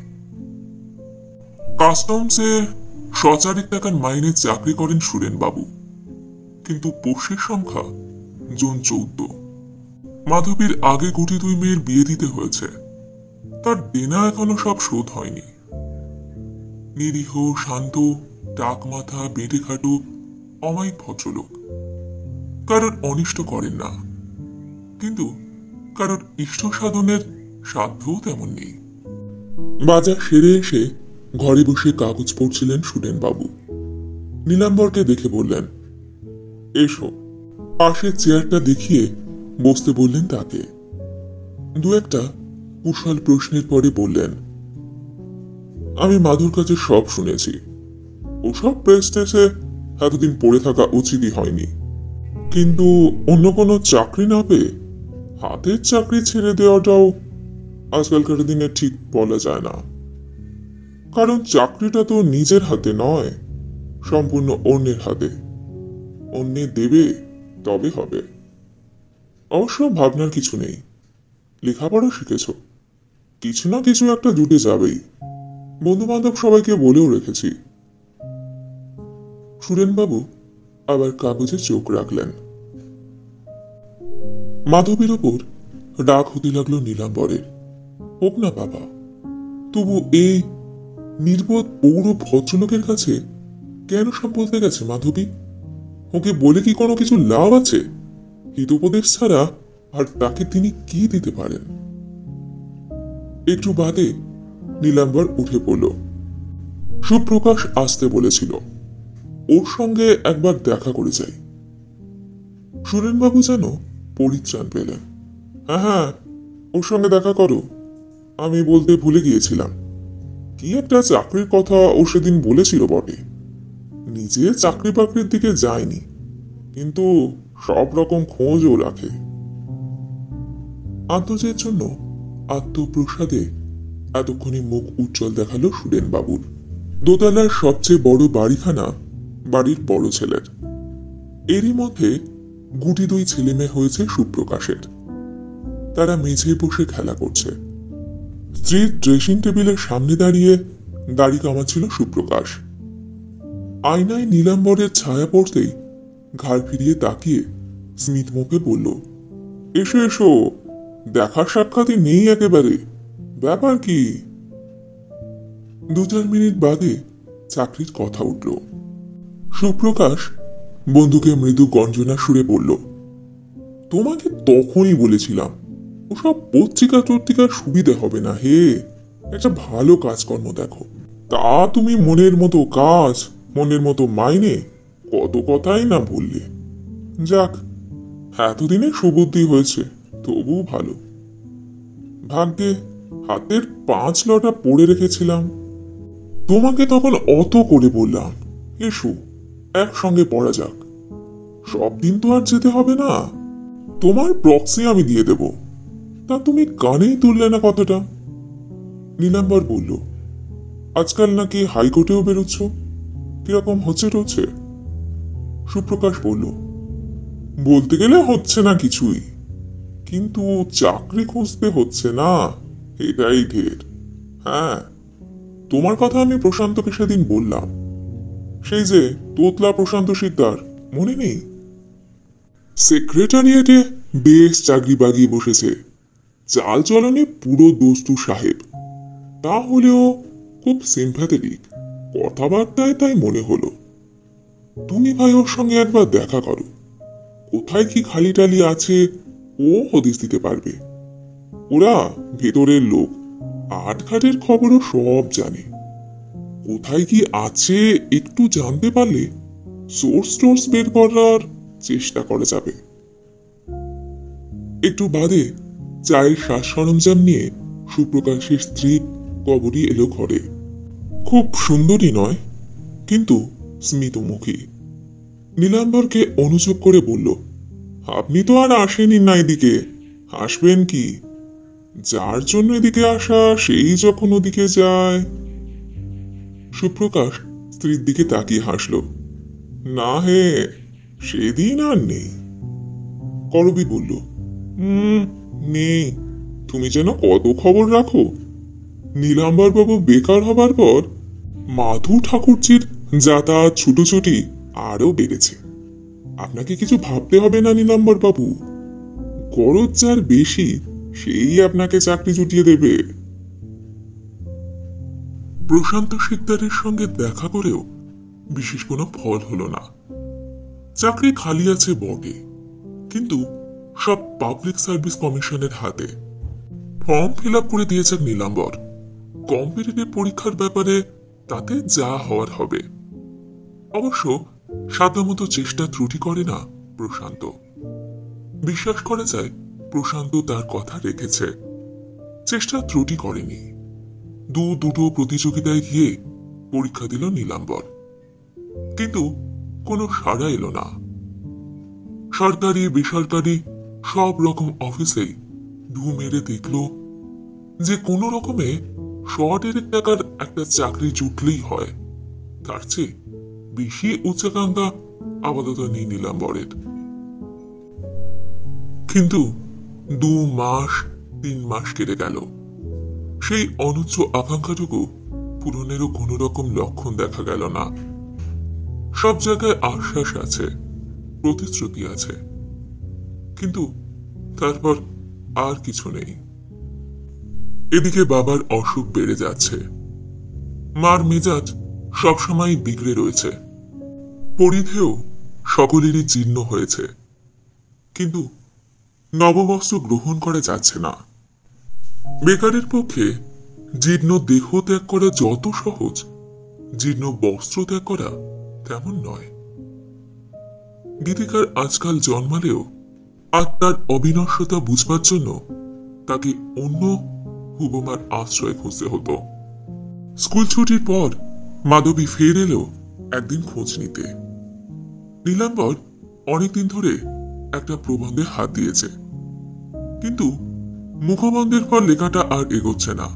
কাস্টমসে 100 টাকার মাইনে চাকরি করেন সুরেন বাবু, কিন্তু পোষ্যের সংখ্যা জন 14। মাধবীর আগে গুটি 2 মেয়ের বিয়ে দিতে হয়েছে, তার দেনা এখনো সব শোধ হয়নি। নিরীহ শান্ত টাক মাথা বেঁটে খাটো অমায়িক ভদ্রলোক, কারোর অনিষ্ট করেন না, কিন্তু কারোর ইষ্ট সাধনের সাধ্যও তেমন নেই। বাজার সেরে এসে ঘরে বসে কাগজ পড়ছিলেন সুরেন বাবু। নীলাম্বরকে দেখে বললেন, এসো। পাশের চেয়ারটা দেখিয়ে বসতে বললেন তাকে। দু একটা কুশল প্রশ্নের পরে বললেন, আমি মাধুর কাছে সব শুনেছি। ওসব প্রেস্টেজে এতদিন পড়ে থাকা উচিতই হয়নি, কিন্তু অন্য কোনো চাকরি না পেয়ে হাতের চাকরি ছেড়ে দেওয়াটাও আজকালকার দিনে ঠিক বলা যায় না। কারণ চাকরিটা তো নিজের হাতে নয়, সম্পূর্ণ অন্যের হাতে। অন্যে দেবে তবে হবে। অবশ্য ভাবনার কিছু নেই, লেখাপড়া শিখেছ, কিছু না কিছু একটা জুটে যাবেই। বন্ধু বান্ধব সবাইকে বলেও রেখেছি। সুরেনবাবু আবার কাগজে চোখ রাখলেন। মাধবীর ওপর রাগ হতে লাগলো নীলাম্বরের। হোক না বাবা, তবু এই নির্বোধ পৌর ভদ্রলোকের কাছে কেন সব বলতে গেছে মাধবী? ওকে বলে কি কোনো কিছু লাভ আছে? হিতোপদেশ ছাড়া আর তাকে তিনি কি দিতে পারেন? একটু বাদে নীলাম্বর উঠে পড়ল। সুপ্রকাশ আসতে বলেছিল, ওর সঙ্গে একবার দেখা করে যাই। সুরেনবাবু যেন পরিত্রাণ পেলেন। হ্যাঁ হ্যাঁ, ওর সঙ্গে দেখা করো। আমি বলতে ভুলে গিয়েছিলাম, কি একটা চাকরির কথা ও সেদিন বলেছিল বটে। নিজে চাকরি বাকরির দিকে যায়নি, কিন্তু সব রকম খোঁজও রাখে। আত্মজের জন্য আত্মপ্রসাদে এতক্ষণে মুখ উজ্জ্বল দেখালো সুরেন বাবুর। দোতলার সবচেয়ে বড় বাড়িখানা বাড়ির বড় ছেলের। এরই মধ্যে গুটি 2 ছেলে মেয়ে হয়েছে সুপ্রকাশের। তারা মেঝে বসে খেলা করছে। স্ত্রীর ড্রেসিং টেবিলের সামনে দাঁড়িয়ে দাড়ি কামাচ্ছিল সুপ্রকাশ। আয়নায় নীলাম্বরের ছায়া পড়তেই ঘাড় ফিরিয়ে তাকিয়ে স্মিত মুখে বলল, এসো এসো, দেখার সাক্ষাৎই নেই একেবারে, ব্যাপার কি? 2-4 মিনিট বাদে চাকরির কথা উঠল। সুপ্রকাশ বন্ধুকে মৃদু গঞ্জনা সুরে বলল, তোমাকে তখনই বলেছিলাম ওসব পত্রিকা টত্রিকার সুবিধে হবে না হে। একটা ভালো কাজকর্ম দেখো। তা তুমি মনের মতো কাজ, মনের মতো মাইনে, কত কথাই না বললে। যাক, এতদিনে সুবুদ্ধি হয়েছে, তবু ভালো। ভাগ্যে হাতের 5 লটা পড়ে রেখেছিলাম। তোমাকে তখন অত করে বললাম, এসো একসঙ্গে পড়া যাক। সব দিন তো আর যেতে হবে না, তোমার প্রক্সি আমি দিয়ে দেব। তা তুমি কানেই তুললে না কথাটা। নীলাম্বর বলল, আজকাল নাকি হাইকোর্টেও বেরোচ্ছ, কিরকম হচ্ছে টচ্ছে? সুপ্রকাশ বলল, বলতে গেলে হচ্ছে না কিছুই, কিন্তু চাকরি খুঁজতে হচ্ছে না, এটাই ঢের। হ্যাঁ, তোমার কথা আমি প্রশান্তকে সেদিন বললাম। সেই যে তোতলা প্রশান্ত শিকদার, মনে নেই? সেক্রেটারিয়েটে বেশ চাকরি বাগিয়ে বসেছে, চাল চলনে পুরো দোস্তু সাহেব। তাহলেও খুব সিম্প্যাথেটিক, কথাবার্তায় তাই মনে হলো। তুমি ভাই ওর সঙ্গে একবার দেখা করো, কোথায় কি খালি টালি আছে ও হদিস দিতে পারবে। ওরা ভেতরের লোক, আটঘাটের খবরও সব জানে। কোথায় কি আছে একটু জানতে পারলে সোর্স টোর্স বের করার চেষ্টা করা যাবে। একটু বাদে চায়ের সাজ সরঞ্জাম নিয়ে সুপ্রকাশের স্ত্রী কবরী এলো ঘরে। খুব সুন্দরী নয়, কিন্তু স্মিতমুখী। নীলাম্বরকে অনুযোগ করে বলল, আপনি তো আর আসেনি না এদিকে, আসবেন কি? যার জন্য এদিকে আসা সেই যখন ওদিকে যায়। সুপ্রকাশ স্ত্রীর দিকে তাকিয়ে হাসল। না হে, সেদিন আর নেই। করবী বলল, নেই। তুমি যেন কত খবর রাখো। নীলাম্বর বাবু বেকার হবার পর মাধু ঠাকুরজির যাতায়াত ছুটোছুটি আরো বেড়েছে। আপনাকে কিছু ভাবতে হবে না নীলাম্বর বাবু, গরজ যার বেশি সেই আপনাকে চাকরি জুটিয়ে দেবে। প্রশান্ত শিকদারের সঙ্গে দেখা করেও বিশেষ কোনো ফল হলো না। চাকরি খালি আছে বটে, কিন্তু সব পাবলিক সার্ভিস কমিশনের হাতে। ফর্ম ফিল আপ করে দিয়েছে নীলাম্বর। কম্পিটিটিভ পরীক্ষার ব্যাপারে তাতে যা হওয়ার হবে। অবশ্য সাধ্যমতো চেষ্টা ত্রুটি করে না প্রশান্ত। বিশ্বাস করা যায় প্রশান্ত তার কথা রেখেছে, চেষ্টা ত্রুটি করেনি। দুটো প্রতিযোগিতায় গিয়ে পরীক্ষা দিল নীলাম্বর, কিন্তু কোনো সাড়া এলো না। সরকারি বেসরকারি সব রকম অফিসেই ঢু মেরে দেখল যে কোনো রকমে শর্টের টাকার একটা চাকরি জুটলেই হয়। তার চেয়ে বেশি উচ্চাকাঙ্ক্ষা আপাতত নেই নীলাম্বরের। কিন্তু 2 মাস 3 মাস কেটে গেল, সেই অনুচ্চ আকাঙ্ক্ষাটুকু পূরণেরও কোন রকম লক্ষণ দেখা গেল না। সব জায়গায় আশ্বাস আছে, প্রতিশ্রুতি আছে, কিন্তু তারপর আর কিছু নেই। এদিকে বাবার অসুখ বেড়ে যাচ্ছে, মার মেজাজ সবসময় বিগড়ে রয়েছে, পরিধেয় সকলেরই জীর্ণ হয়েছে, কিন্তু নববস্ত্র গ্রহণ করা যাচ্ছে না। বেকারের পক্ষে জীর্ণ দেহ ত্যাগ করা যত সহজ, জীর্ণ বস্ত্র ত্যাগ করা তেমন নয়। গীতিকার আজকাল জন্মালেও আত্মার অবিনশ্বতা বুঝবার জন্য তাকে অন্য হুবমার আশ্রয় খুঁজতে হতো। স্কুল ছুটির পর মাধবী ফের এলো একদিন খোঁজ নিতে। নীলাম্বর অনেকদিন ধরে একটা প্রবন্ধে হাত দিয়েছে, কিন্তু মুখবন্ধের পর লেখাটা আর এগোচ্ছে না।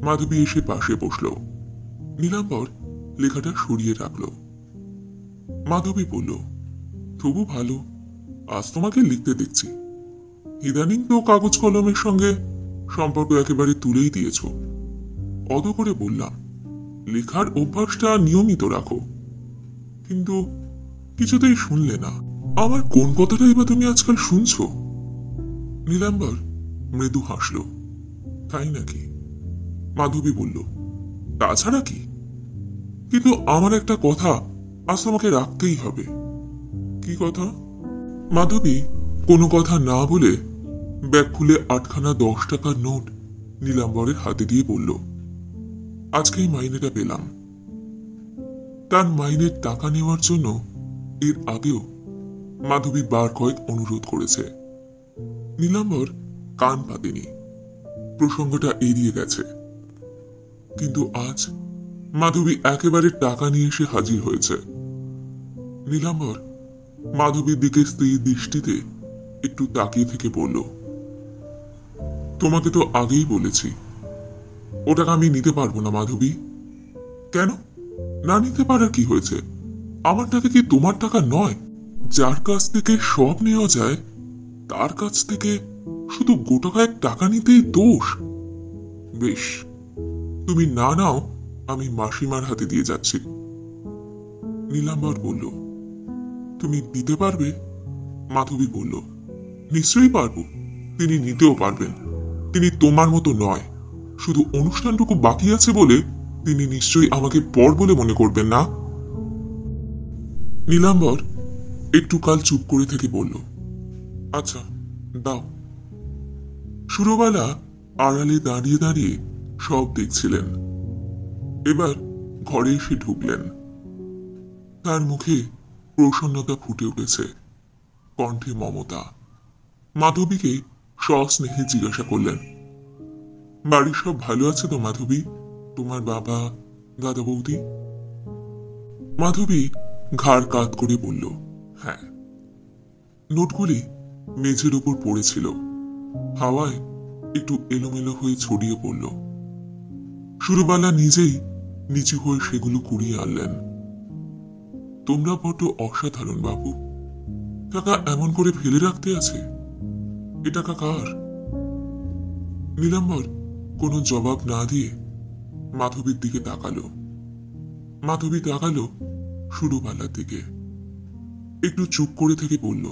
মাধবী এসে পাশে বসল। নীলাম্বর লেখাটা সরিয়ে রাখল। মাধবী বলল, তবু ভালো, আজ তোমাকে লিখতে দেখছি। ইদানিং তো কাগজ কলমের সঙ্গে সম্পর্ক একেবারে তুলেই দিয়েছ। অদ করে বললাম, লেখার অভ্যাসটা নিয়মিত রাখো, কিন্তু কিছুতেই শুনলে না। আমার কোন কথাটাই বা তুমি আজকাল শুনছ? নীলাম্বর মৃদু হাসল। তাই নাকি? মাধবী বলল, তাছাড়া কি? কিন্তু আমার একটা কথা আজ তোমাকে রাখতেই হবে। কি কথা? মাধবী কোনো কথা না বলে ব্যাগ খুলে 8খানা 10 টাকার নোট নীলাম্বরের হাতে দিয়ে বলল, আজকেই মাইনেটা পেলাম। তার মাইনের টাকা নেওয়ার জন্য এর আগেও মাধবী বার কয়েক অনুরোধ করেছে। নীলাম্বর কান পাতেনি, প্রসঙ্গটা এড়িয়ে গেছে। কিন্তু আজ মাধবী একেবারে টাকা নিয়ে এসে হাজির হয়েছে। নীলাম্বর মাধবীর দিকে স্ত্রীর দৃষ্টিতে একটু তাকিয়ে থেকে বলল, তোমাকে তো আগেই বলেছি ও টাকা আমি নিতে পারবো না মাধবী। কেন? না নিতে পারার কি হয়েছে? আমার টাকা কি তোমার টাকা নয়? যার কাছ থেকে সব নেওয়া যায় তার কাছ থেকে শুধু গোটাকায় টাকা নিতেই দোষ? বেশ, তুমি না নাও, আমি মাসিমার হাতে দিয়ে যাচ্ছি। নীলাম্বর বলল, তুমি দিতে পারবে? মাধবী বলল, নিশ্চয়ই পারবো। তিনি নিতেও পারবেন। তিনি তোমার মতো নয়, শুধু অনুষ্ঠানটুকু বাকি আছে বলে তিনি নিশ্চয়ই আমাকে পর বলে মনে করবেন না। নীলাম্বর একটু কাল চুপ করে থেকে বলল, আচ্ছা দাও। সুরবালা আড়ালে দাঁড়িয়ে দাঁড়িয়ে সব দেখছিলেন। এবার ঘরে এসে ঢুকলেন। তার মুখে প্রসন্নতা ফুটে উঠেছে, কণ্ঠে মমতা। মাধবীকে সস্নেহে জিজ্ঞাসা করলেন, বাড়ির সব ভালো আছে তো মাধবী? তোমার বাবা, দাদা, বৌদি? মাধবী ঘাড় কাত করে বলল, হ্যাঁ। নোটগুলি মেঝের উপর পড়েছিল, হাওয়ায় একটু এলোমেলো হয়ে ছড়িয়ে পড়ল। সুরবালা নিজেই নিচু হয়ে সেগুলো কুড়িয়ে আনলেন। তোমরা বড্ড অসাধারণ বাবু। টাকা এমন করে ফেলে রাখতে আছে? এ টাকা কার? নীলাম্বর কোনো জবাব না দিয়ে মাধবীর দিকে তাকালো। মাধবী তাকালো সুরবালার দিকে, একটু চুপ করে থেকে বলল,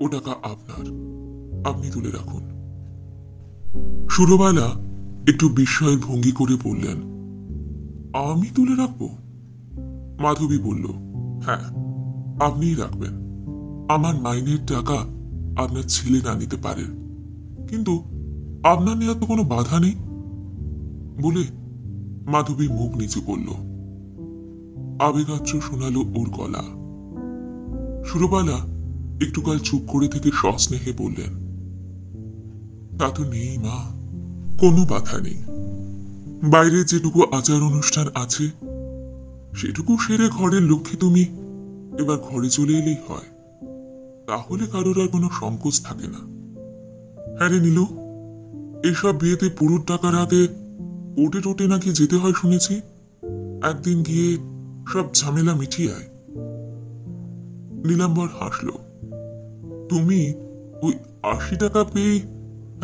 ও টাকা আপনার, আপনি তুলে রাখুন। সুরবালা একটু বিস্ময়ের ভঙ্গি করে বললেন, আমি তুলে রাখবো? মাধবী বলল, হ্যাঁ, আপনিই রাখবেন। আমার মাইনের টাকা আপনার ছেলে না নিতে পারে, কিন্তু আপনার নেওয়া তো কোনো বাধা নেই বলে মাধবী মুখ নিচু করল। আবেগাচ্ছ শোনালো ওর গলা। সুরবালা একটুকাল চুপ করে থেকে সস্নেহে বললেন, তা তো নেই মা, কোনো বাধা নেই। বাইরে যেটুকু আচার অনুষ্ঠান আছে সেটুকু সেরে ঘরের লক্ষ্যে তুমি এবার ঘরে চলে এলেই হয়, তাহলে কারোর আর কোনো সংকোচ থাকে না। হ্যাঁ রে নীলু, এসব বিয়েতে পুরুর টাকার আগে কোটে টোটে নাকি যেতে হয় শুনেছি। একদিন গিয়ে সব ঝামেলা মিটিয়ে আয়। নীলাম্বর হাসল। তুমি ওই ৮০ টাকা পেয়ে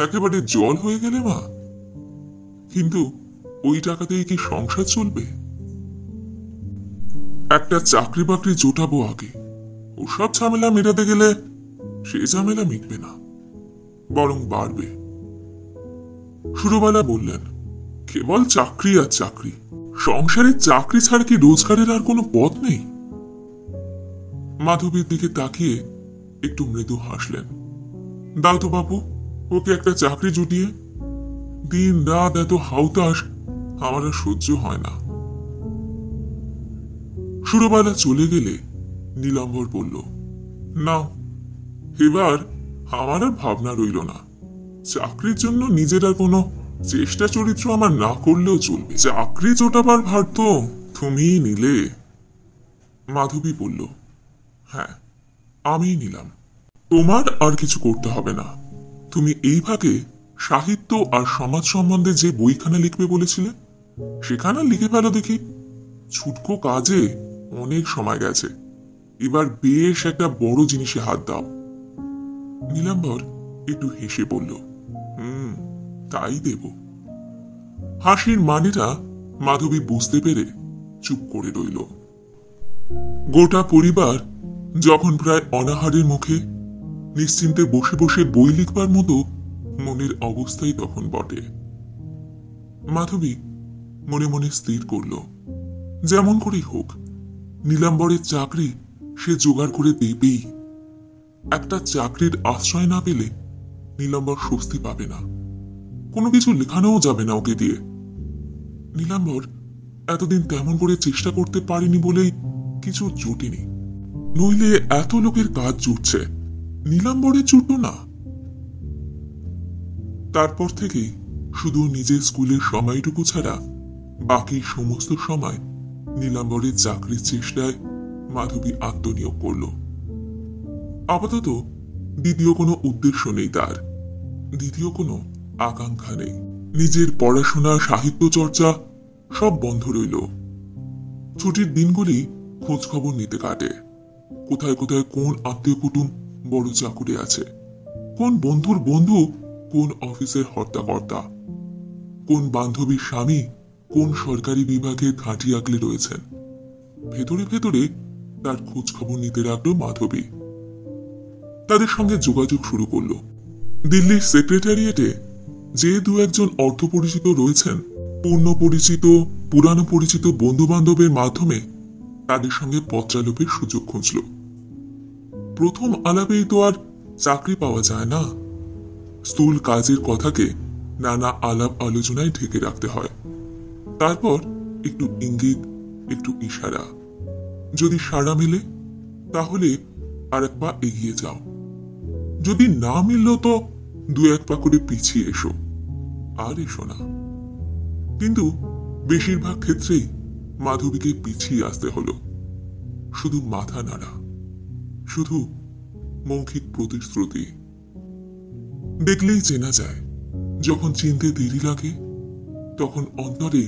একেবারে জল হয়ে গেলে মা? কিন্তু ওই টাকাতেই কি সংসার চলবে? একটা চাকরি বাকরি জোটাবো আগে, ওসব ঝামেলা মেটাতে গেলে সে ঝামেলা মিটবে না, বরং বাড়বে। সুরবালা বললেন, কেবল চাকরি আর চাকরি, সংসারের চাকরি ছাড়া কি রোজগারের আর কোনো পথ নেই? মাধবীর দিকে তাকিয়ে একটু মৃদু হাসলেন। দাও তো বাবু ওকে একটা চাকরি জুটিয়ে। দিন রাত এত হাউতাস আমার আর সহ্য হয় না। সুরবালা চলে গেলে নীলাম্বর বলল, নাও, এবার আমার আর ভাবনা রইল না। চাকরির জন্য নিজের আর কোনো চেষ্টা চরিত্র আমার না করলেও চলবে। চাকরি জোটাবার ভার তো তুমিই নিলে। মাধবী বলল, হ্যাঁ, আমিই নিলাম। তোমার আর কিছু করতে হবে না। তুমি এই ভাগে সাহিত্য আর সমাজ সম্বন্ধে যে বইখানা লিখবে বলেছিলে সেখানে লিখে ফেলো দেখি। ছুটকো কাজে অনেক সময় গেছে, এবার বেশ একটা বড় জিনিসে হাত দাও। নীলাম্বর একটু হেসে বলল, তাই দেব। হাসির মানেটা মাধবী বুঝতে পেরে চুপ করে রইল। গোটা পরিবার যখন প্রায় অনাহারের মুখে নিশ্চিন্তে বসে বসে বই লিখবার মতো মনের অবস্থাই তখন বটে। মাধবী মনে মনে স্থির করল, যেমন করেই হোক নীলাম্বরের চাকরি সে জোগাড় করে দেবেই। একটা চাকরির আশ্রয় না পেলে নীলাম্বর স্বস্তি পাবে না, কোনো কিছু লেখানোও যাবে না ওকে দিয়ে। নীলাম্বর এতদিন তেমন করে চেষ্টা করতে পারেনি বলেই কিছু জুটেনি, নইলে এত লোকের কাজ জুটছে, নীলাম্বরের জুটল না। তারপর থেকে শুধু নিজের স্কুলের সময়টুকু ছাড়া বাকি সমস্ত সময় নীলাম্বরের চাকরির চেষ্টায় মাধবী আত্মনিয়োগ করল। আপাতত দ্বিতীয় কোনো উদ্দেশ্য নেই তার, দ্বিতীয় কোনো আকাঙ্ক্ষা নেই। নিজের পড়াশোনা, সাহিত্য চর্চা সব বন্ধ রইল। ছুটির দিনগুলি খোঁজ খবর নিতে কাটে। কোথায় কোথায় কোন আত্মীয় কুটুম বড় চাকুরে আছে, কোন বন্ধুর বন্ধু কোন অফিসের হর্তাকর্তা, কোন বান্ধবীর স্বামী কোন সরকারি বিভাগের ঘাঁটি আগলে রয়েছেন। ভেতরে ভেতরে তার খোঁজ খবর নিতে রাখল মাধবী। তাদের সঙ্গে যোগাযোগ শুরু করল। দিল্লির সেক্রেটারিয়েটে যে দু একজন অর্ধপরিচিত রয়েছেন, পূর্ণ পরিচিত পুরানো পরিচিত বন্ধু বান্ধবের মাধ্যমে তাদের সঙ্গে পত্রালাপের সুযোগ খুঁজল। প্রথম আলাপেই তো আর চাকরি পাওয়া যায় না, স্থূল কাজের কথাকে নানা আলাপ আলোচনায় ঢেকে রাখতে হয়। তারপর একটু ইঙ্গিত, একটু ইশারা। যদি সাড়া মেলে তাহলে আর এক পা এগিয়ে যাও, যদি না মিলল তো দু এক পা করে পিছিয়ে এসো, আর এসো না। কিন্তু বেশিরভাগ ক্ষেত্রেই মাধবীকে পিছিয়ে আসতে হলো। শুধু মাথা নাড়া, শুধু মৌখিক প্রতিশ্রুতি। দেখলেই চেনা যায়, যখন চিনতে দেরি লাগে তখন অন্তরে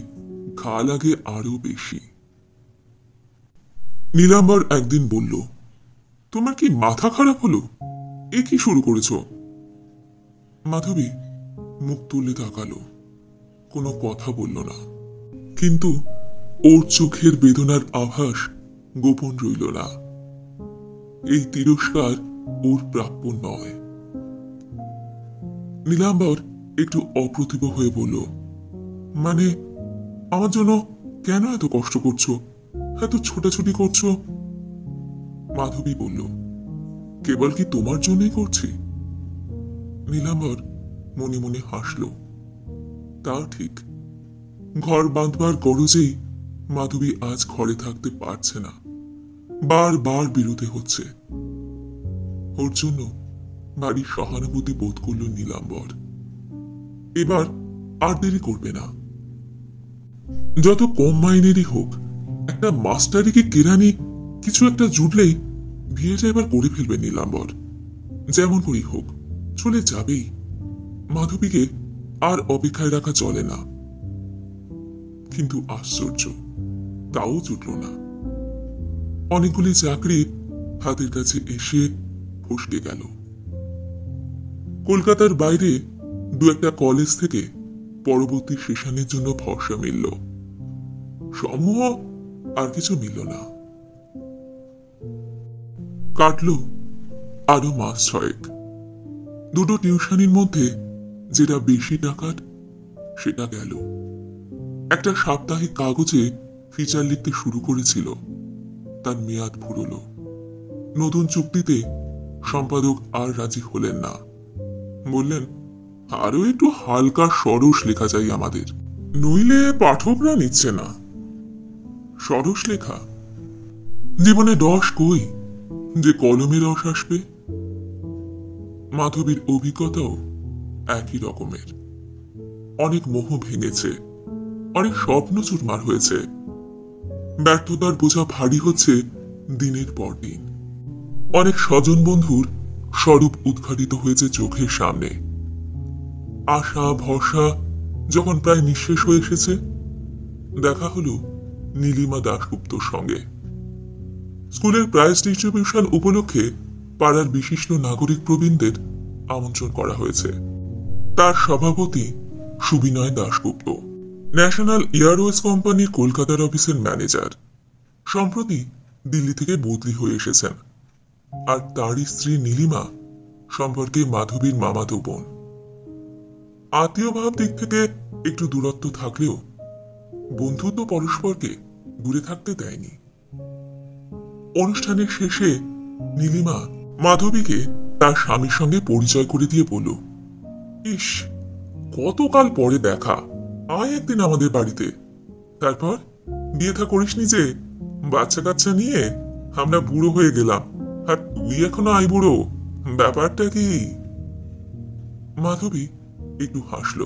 ঘা লাগে আরো বেশি। নীলাম্বর একদিন বলল, তোমার কি মাথা খারাপ হলো? এ কি শুরু করেছ? মাধবী মুখ তুলে তাকালো, কোনো কথা বলল না। কিন্তু ওর চোখের বেদনার আভাস গোপন রইল না। এই তিরস্কার ওর প্রাপ্য নয়। নীলাম্বর একটু অপ্রতিভ হয়ে বলল, মানে আমার জন্য কেন এত কষ্ট করছো, এত ছোটাছুটি করছো? মাধবী বলল, কেবল কি তোমার জন্যই করছি? নীলাম্বর মনে মনে হাসল। তা ঠিক, ঘর বাঁধবার গরজেই মাধবী আজ ঘরে থাকতে পারছে না, বারবার বিরুদ্ধে হচ্ছে। ওর জন্য বাড়ির সহানুভূতি বোধ করল নীলাম্বর। এবার আর দেরি করবে না। যত কম মাইনেরই হোক, একটা মাস্টারিকে কেরানি কিছু একটা জুটলেই বিয়েটা এবার করে ফেলবে নীলাম্বর। যেমন করেই হোক চলে যাবেই। মাধবীকে আর অপেক্ষায় রাখা চলে না। কিন্তু আশ্চর্য, তাও জুটল না। অনেকগুলি চাকরি হাতের কাছে এসে ফসকে গেল। কলকাতার বাইরে দু একটা কলেজ থেকে পরবর্তী সেশনের জন্য ভরসা মিলল। সমূহ আর কিছু মিলল না। কাটল আরো মাস 6। দুটো টিউশনির মধ্যে যেটা বেশি টাকার সেটা গেল। একটা সাপ্তাহিক কাগজে ফিচার লিখতে শুরু করেছিল, তার মেয়াদ ফুরল। নতুন চুক্তিতে সম্পাদক আর রাজি হলেন না। বললেন, আরো একটু হালকা সরস লেখা চাই আমাদের, নইলে পাঠকরা নিচ্ছে না। সরস লেখা? জীবনে রস কই যে কলমে রস আসবে? মাধবীর অভিজ্ঞতাও একই রকমের। অনেক মোহ ভেঙেছে, অনেক স্বপ্ন চুরমার হয়েছে। ব্যর্থতার বোঝা ভারী হচ্ছে দিনের পর দিন। অনেক স্বজন বন্ধুর স্বরূপ উদ্ঘাটিত হয়েছে চোখের সামনে। আশা ভরসা যখন প্রায় নিঃশেষ হয়ে এসেছে, দেখা হলো নীলিমা দাশগুপ্তর সঙ্গে। স্কুলের প্রাইজ ডিস্ট্রিবিউশন উপলক্ষে পাড়ার বিশিষ্ট নাগরিক প্রবীণদের আমন্ত্রণ করা হয়েছে। তার সভাপতি সুবিনয় দাশগুপ্ত, ন্যাশনাল এয়ারওয়েজ কোম্পানির কলকাতার অফিসের ম্যানেজার। সম্প্রতি দিল্লি থেকে বদলি হয়ে এসেছেন। আর তারই স্ত্রী নীলিমা সম্পর্কে মাধবীর মামাতো বোন। আত্মীয় ভাব দিক থেকে একটু দূরত্ব থাকলেও বন্ধুত্ব পরস্পরকে দূরে থাকতে দেয়নি। অনুষ্ঠানের শেষে নীলিমা মাধবীকে তার স্বামীর সঙ্গে পরিচয় করে দিয়ে বলল, ইস, কতকাল পরে দেখা, আয় একদিন আমাদের বাড়িতে। তারপর বিয়ে থা করিসনি যে, বাচ্চা কাচ্চা নিয়ে আমরা বুড়ো হয়ে গেলাম, আর তুই এখনো আই বুড়ো, ব্যাপারটা কি? মাধবী একটু হাসল।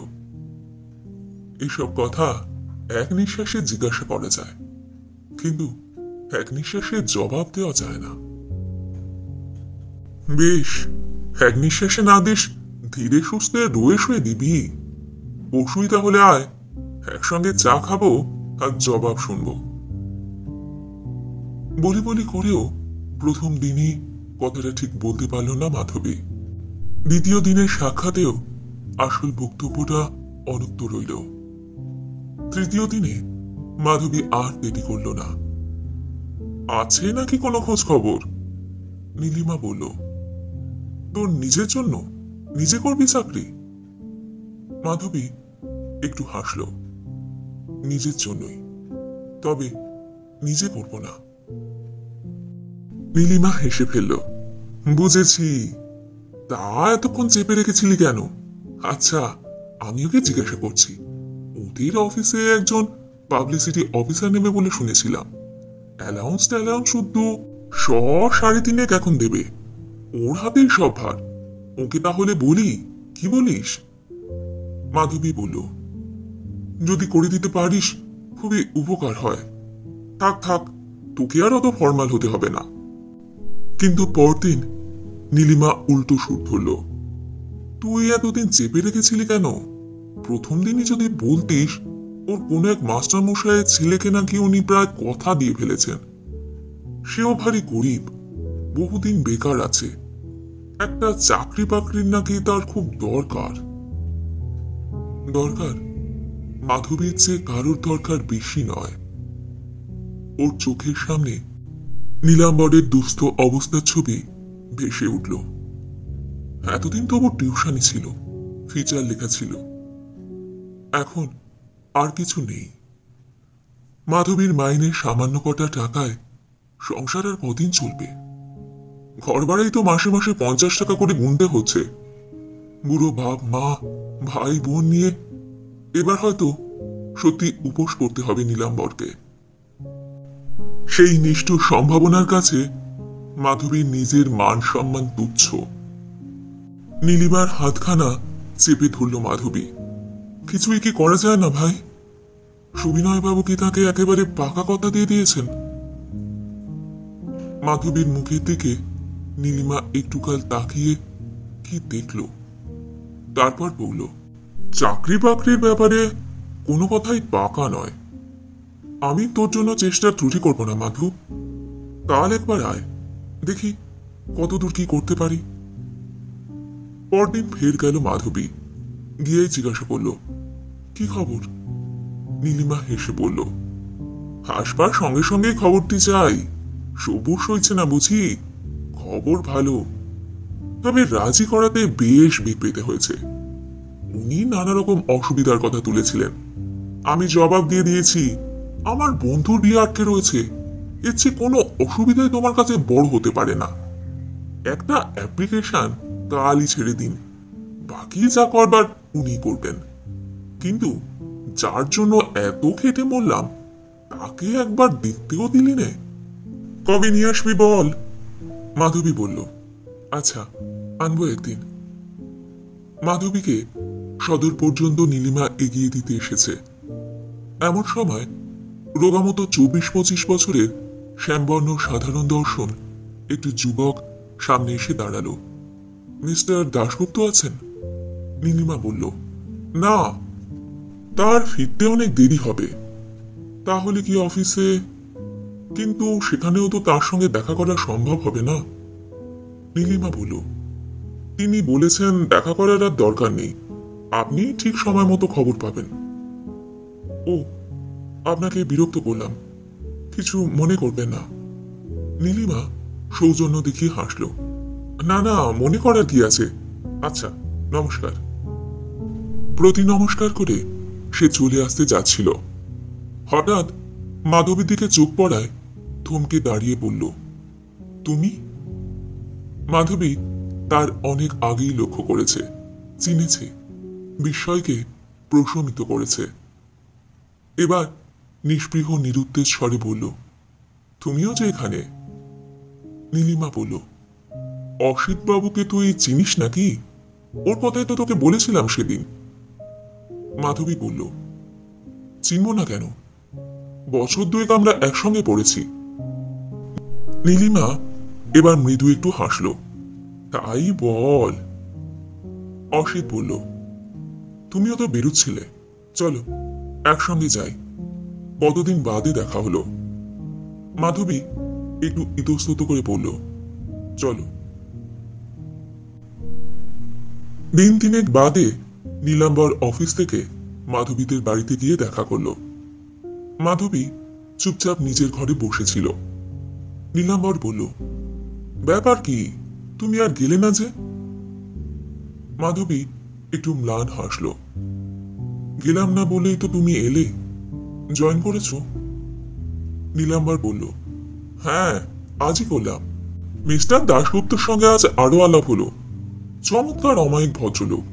এসব কথা এক নিঃশ্বাসে জিজ্ঞাসা করা যায়, কিন্তু এক নিঃশ্বাসে জবাব দেওয়া যায় না। বেশ, এক নিঃশ্বাসে না দিস, ধীরে সুস্থে রয়ে শুয়ে দিবি। পরশুই তাহলে আয়, একসঙ্গে চা খাবো আর জবাব শুনবো। বলি বলি করেও প্রথম দিনই কথাটা ঠিক বলতে পারল না মাধবী। দ্বিতীয় দিনের সাক্ষাতেও আসল বক্তব্যটা অনুক্ত রইল। তৃতীয় দিনে মাধবী আর দেরি করল না। আছে নাকি কোনো খোঁজ খবর? নীলিমা বলল, তোর নিজের জন্য নিজে করবি চাকরি? মাধবী একটু হাসল। নিজের জন্যই, তবে নিজে করব না। নীলিমা হেসে ফেলল, বুঝেছি, তা এতক্ষণ চেপে রেখেছিলি কেন? আচ্ছা, আমি ওকে জিজ্ঞাসা করছি। ওদের অফিসে একজন পাবলিসিটি অফিসার নেবে বলে শুনেছিলাম। অ্যালাউন্স ট্যালাউন্স শুদ্ধ 3.5 এখন দেবে। ওর হাতেই সব ভার। ওকে তাহলে বলি, কি বলিস? মাধবী বলল, যদি করে দিতে পারিস খুবই উপকার হয়। থাক থাক, তোকে আর অত ফর্মাল হতে হবে না। কিন্তু পরদিন নীলিমা উল্টো সুর ধরল। তুই এতদিন চেপে রেখেছিলি কেন? প্রথম দিনই যদি বলতিস ওর কোন এক মাস্টার মশাইয়ের ছেলেকে নাকি উনি প্রায় কথা দিয়ে ফেলেছেন। সেও ভারী গরিব, বহুদিন বেকার আছে, একটা চাকরি বাকরির নাকি তার খুব দরকার। দরকার মাধবীর চেয়ে কারোর দরকার বেশি নয়। ওর চোখের সামনে নীলাম্বরের দুস্থ অবস্থার ছবি ভেসে উঠল। এতদিন তো ওর টিউশনই ছিল, ফিচার লেখা ছিল, এখন আর কিছু নেই। মাধবীর মাইনের সামান্য কটা টাকায় সংসার আর কদিন চলবে? ঘর ভাড়াই তো মাসে মাসে 50 টাকা করে গুনতে হচ্ছে। বুড়ো বাপ মা ভাই বোন নিয়ে এবার হয়তো সত্যি উপোস করতে হবে নীলাম্বরকে। সেই নিষ্ঠুর সম্ভাবনার কাছে মাধবীর নিজের মান সম্মান তুচ্ছ। নীলিমার হাতখানা চেপে ধরল মাধবী। কিছুই কি করা যায় না ভাই? সুবিনয় বাবু কি তাকে একেবারে পাকা কথা দিয়ে দিয়েছেন? মাধবীর মুখের দিকে নীলিমা একটুকাল তাকিয়ে কি দেখল, তারপর বলল, চাকরি বাকরির ব্যাপারে কোনো কথাই পাকা নয়। আমি তোর জন্য চেষ্টার ত্রুটি করব না মাধু। কাল একবার আয়, দেখি কতদূর কি করতে পারি। পরদিন ফের গেল মাধবী। গিয়ে জিজ্ঞাসা করল, কি খবর? নীলিমা হেসে বলল, হাসবার সঙ্গে সঙ্গে খবরটি চাই। সবুর সইছে না বুঝি? খবর ভালো, তবে রাজি করাতে বেশ বেগ পেতে হয়েছে। উনি নানা রকম অসুবিধার কথা তুলেছিলেন। আমি জবাব দিয়ে দিয়েছি, আমার বন্ধুর বিয়ে আটকে রয়েছে, এর চেয়ে কোনো অসুবিধাই তোমার কাছে বড় হতে পারে না। একটা অ্যাপ্লিকেশন কালই ছেড়ে দিন, বাকি যা করবার উনি করবেন। কিন্তু যার জন্য এত খেটে মরলাম তাকে একবার দেখতেও দিলি নে। কবে নিয়ে আসবি বল? মাধবী বলল, আচ্ছা আনবো একদিন। মাধবীকে সদর পর্যন্ত নীলিমা এগিয়ে দিতে এসেছে। এমন সময় রোগামতো 24-25 বছরের শ্যামবর্ণ সাধারণ দর্শন একটি যুবক সামনে এসে দাঁড়ালো। মিস্টার দাশগুপ্ত আছেন? নীলিমা বলল, না, তার ফিরতে অনেক দেরি হবে। তাহলে কি অফিসে? কিন্তু সেখানেও তো তার সঙ্গে দেখা করা সম্ভব হবে না। নীলিমা বলল, তিনি বলেছেন দেখা করার আর দরকার নেই, আপনি ঠিক সময় মতো খবর পাবেন। ও, আপনাকে বিরক্ত করলাম, কিছু মনে করবেন না। নীলিমা সৌজন্য দেখিয়ে হাসল, না না, মনে করার কি আছে। আচ্ছা, নমস্কার। প্রতি নমস্কার করে সে চলে আসতে যাচ্ছিল। হঠাৎ মাধবীর দিকে চোখ পড়ায় থমকে দাঁড়িয়ে বলল, তুমি? মাধবী তার অনেক আগেই লক্ষ্য করেছে, চিনেছে, বিস্ময়কে প্রশমিত করেছে। এবার নিষ্পৃহ নিরুত্তেজ স্বরে বলল, তুমিও যে এখানে? নীলিমা বলল, অসিত বাবুকে তুই চিনিস নাকি? ওর কথাই তো তোকে বলেছিলাম সেদিন। মাধবী বলল, চিনব না কেন, বছর দুয়েক আমরা একসঙ্গে পড়েছি। নীলিমা এবার মৃদু একটু হাসল, তাই বল। অসিত বলল, তুমিও তো বেরুচ্ছিলে, চলো একসঙ্গে যাই, কতদিন বাদে দেখা হলো। মাধবী একটু ইতস্তত করে বলল, চলো। দিন তিনেক বাদে নীলাম্বর অফিস থেকে মাধবীদের বাড়িতে গিয়ে দেখা করল। মাধবী চুপচাপ নিজের ঘরে বসেছিল। নীলাম্বর বলল, ব্যাপার কি, তুমি আর গেলে না যে? মাধবী একটু ম্লান হাসল, গেলাম না বলেই তো তুমি এলে, জয়েন করেছ? নীলাম্বর বলল, হ্যাঁ, আজই করলাম। মিস্টার দাশগুপ্তর সঙ্গে আজ আরো আলাপ হলো, চমৎকার অমায়িক ভদ্রলোক।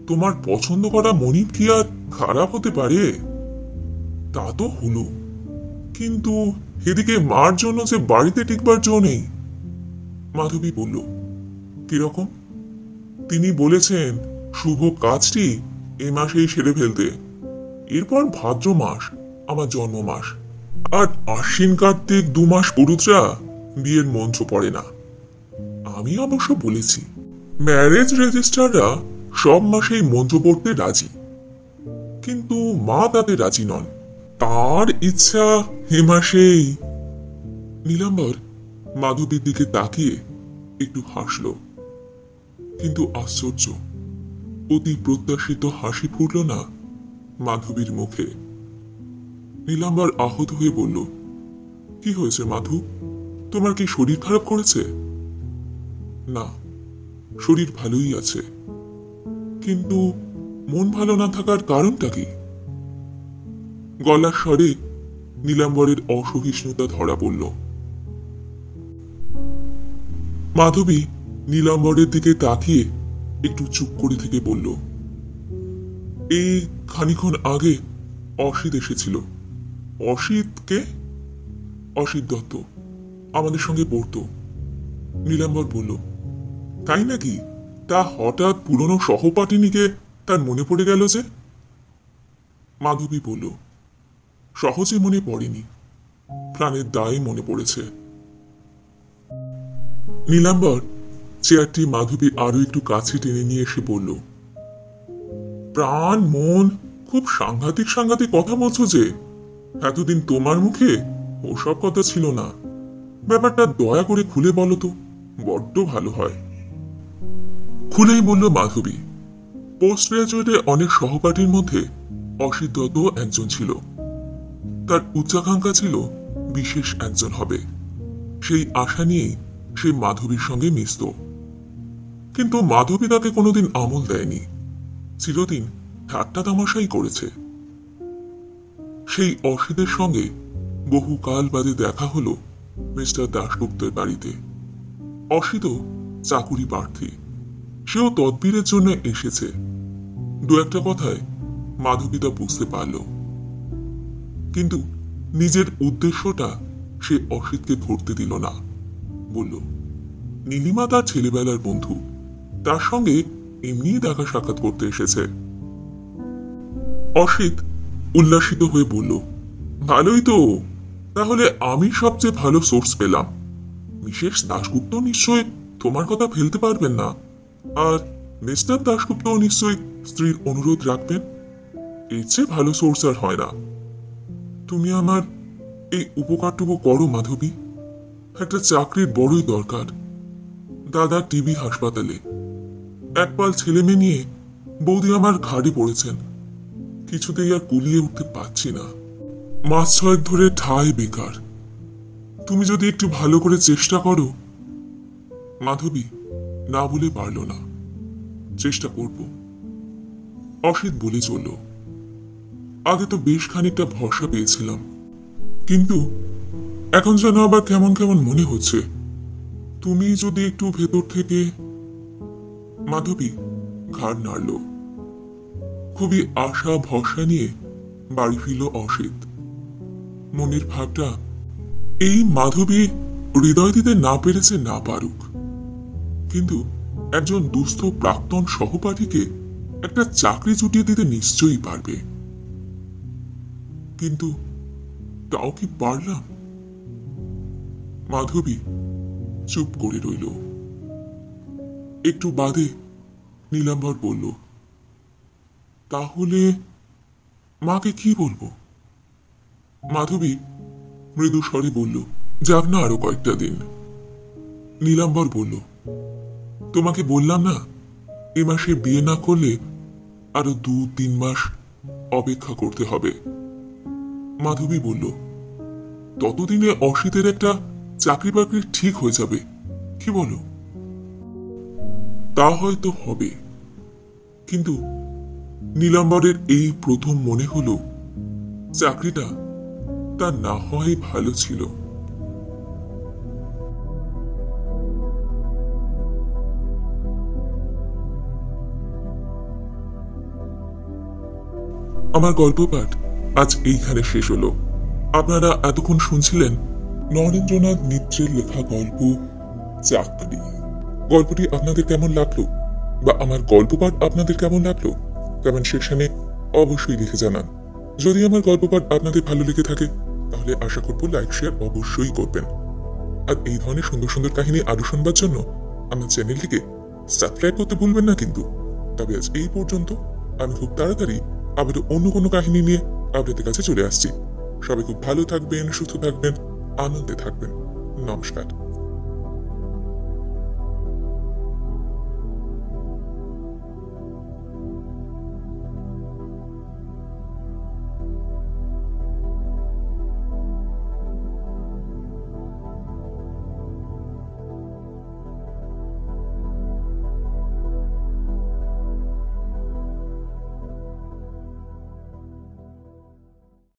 তোমার পছন্দ করা মনিব কি আর খারাপ হতে পারে? তা তো হলো, কিন্তু এদিকে মার জন্য যে বাড়িতে টিকবার জো নেই। মাধবী বলল, কিরকম? তিনি বলেছেন শুভ কাজটি এ মাসেই সেরে ফেলতে। এরপর ভাদ্র মাস আমার জন্ম মাস, আর আশ্বিন কার্তিক 2 মাস পুরুতরা বিয়ের মন্ত্র পড়ে না। আমি অবশ্য বলেছি ম্যারেজ রেজিস্ট্রাররা সব মাসেই মন্ত্র পড়তে রাজি, কিন্তু মা তাতে রাজি নন। তার ইচ্ছা এ মাসেই। নীলাম্বর মাধবীর দিকে তাকিয়ে একটু হাসল, কিন্তু আশ্চর্য, অতি প্রত্যাশিত হাসি ফুটল না মাধবীর মুখে। নীলাম্বর আহত হয়ে বলল, কি হয়েছে মাধু? তোমার কি শরীর খারাপ করেছে? না, শরীর ভালোই আছে, কিন্তু মন ভালো না থাকার কারণটা কি? গলার স্বরে নীলাম্বরের অসহিষ্ণুতা ধরা পড়ল। মাধবী নীলাম্বরের দিকে তাকিয়ে একটু চুপ করে থেকে বলল, এই খানিক্ষণ আগে অসিত এসেছিল। অসিত কে? অসিত দত্ত, আমাদের সঙ্গে পড়তো। নীলাম্বর বলল, তাই নাকি? তা হঠাৎ পুরনো সহপাঠিনীকে তার মনে পড়ে গেল যে? মাধবী বলল, সহজে মনে পড়েনি, প্রাণের দায়ে মনে পড়েছে। নীলাম্বর চেয়ারটি মাধবীর আরো একটু কাছে টেনে নিয়ে এসে বলল, প্রাণ মন খুব সাংঘাতিক সাংঘাতিক কথা বলছো যে। এতদিন তোমার মুখে ওসব কথা ছিল না। ব্যাপারটা দয়া করে খুলে বলো তো, বড্ড ভালো হয়। খুলেই বলল মাধবী, পোস্ট গ্রাজুয়েটে অনেক সহপাঠীর মধ্যে অসিত দত্ত একজন ছিল। তার উচ্চাকাঙ্ক্ষা ছিল বিশেষ একজন হবে। সেই আশা নিয়েই সে মাধবীর সঙ্গে মিশত। কিন্তু মাধবী তাকে কোনোদিন আমল দেয়নি, চিরদিন ঠাট্টা তামাশাই করেছে। সেই অসিতের সঙ্গে বহুকাল বাদে দেখা হলো মিস্টার দাশগুপ্তের বাড়িতে। অসিতও চাকুরি প্রার্থী, সেও তদবিরের জন্য এসেছে। দু একটা কথায় মাধবী তা বুঝতে পারল, কিন্তু নিজের উদ্দেশ্যটা সে অসিতকে ধরতে দিল না। বলল, নীলিমা তার ছেলেবেলার বন্ধু, তার সঙ্গে এমনি দেখা সাক্ষাৎ করতে এসেছে। অসিত উল্লাসিত হয়ে বলল, ভালোই তো, তাহলে আমি সবচেয়ে ভালো সোর্স পেলাম। মিসেস দাশগুপ্ত নিশ্চয় তোমার কথা ফেলতে পারবেন না, আর মিস্টার দাশগুপ্ত নিশ্চয় স্ত্রীর অনুরোধ রাখবেন। এর চেয়ে ভালো সোর্স আর হয় না। তুমি আমার এই উপকারটুকু করো মাধবী। একটা চাকরির বড়ই দরকার। দাদা টিবি হাসপাতালে, একপাল ছেলে মেয়ে নিয়ে বৌদি আমার ঘাড়ে পড়েছেন। কিছুতেই আর কুলিয়ে উঠতে পারছি না। মাস 6 ধরে ঠাই বেকার। তুমি যদি একটু ভালো করে চেষ্টা করো। মাধবী না বলে পারল না, চেষ্টা করব। অসিত বলে চলল, আগে তো বেশ খানিকটা ভরসা পেয়েছিলাম, কিন্তু এখন যেন আবার কেমন কেমন মনে হচ্ছে। তুমি যদি একটু ভেতর থেকে। মাধবী ঘাড় নাড়ল। খুবই আশা ভরসা নিয়ে বাড়ি ফিরল অসিত। মনের ভাবটা, এই মাধবী হৃদয় দিতে না পেরেছে না পারুক, কিন্তু একজন দুস্থ প্রাক্তন সহপাঠীকে একটা চাকরি জুটিয়ে দিতে নিশ্চয়ই পারবে। কিন্তু তাও কি পারলাম? মাধবী চুপ করে রইল। একটু বাদে নীলাম্বর বলল, তাহলে মাকে কি বলবো? মাধবী মৃদু স্বরে বলল, যাক না আরো কয়েকটা দিন। নীলাম্বর বলল, তোমাকে বললাম না এ মাসে বিয়ে না করলে আরো 2-3 মাস অপেক্ষা করতে হবে। মাধবী বলল, ততদিনে অসিতের একটা চাকরি বাকরি ঠিক হয়ে যাবে, কি বলো? তা হয়তো হবে, কিন্তু নীলাম্বরের এই প্রথম মনে হলো চাকরিটা তার না হওয়াই ভালো ছিল। আমার গল্প পাঠ আজ এইখানে শেষ হলো। আপনারা এতক্ষণ শুনছিলেন নরেন্দ্রনাথ মিত্রের লেখা গল্প চাকরি। গল্পটি আপনাদের কেমন লাগলো বা আমার গল্প পাঠ আপনাদের কেমন লাগলো কমেন্ট সেকশনে অবশ্যই লিখে জানান। যদি আমার গল্প পাঠ আপনাদের ভালো লেগে থাকে তাহলে আশা করবো লাইক শেয়ার অবশ্যই করবেন। আর এই ধরনের সুন্দর সুন্দর কাহিনী আরো শুনবার জন্য আমার চ্যানেলটিকে সাবস্ক্রাইব করতে ভুলবেন না কিন্তু। তবে আজ এই পর্যন্ত, আমি খুব তাড়াতাড়ি আবার অন্য কোনো কাহিনী নিয়ে আপনাদের কাছে চলে আসছি। সবাই খুব ভালো থাকবেন, সুস্থ থাকবেন, আনন্দে থাকবেন। নমস্কার।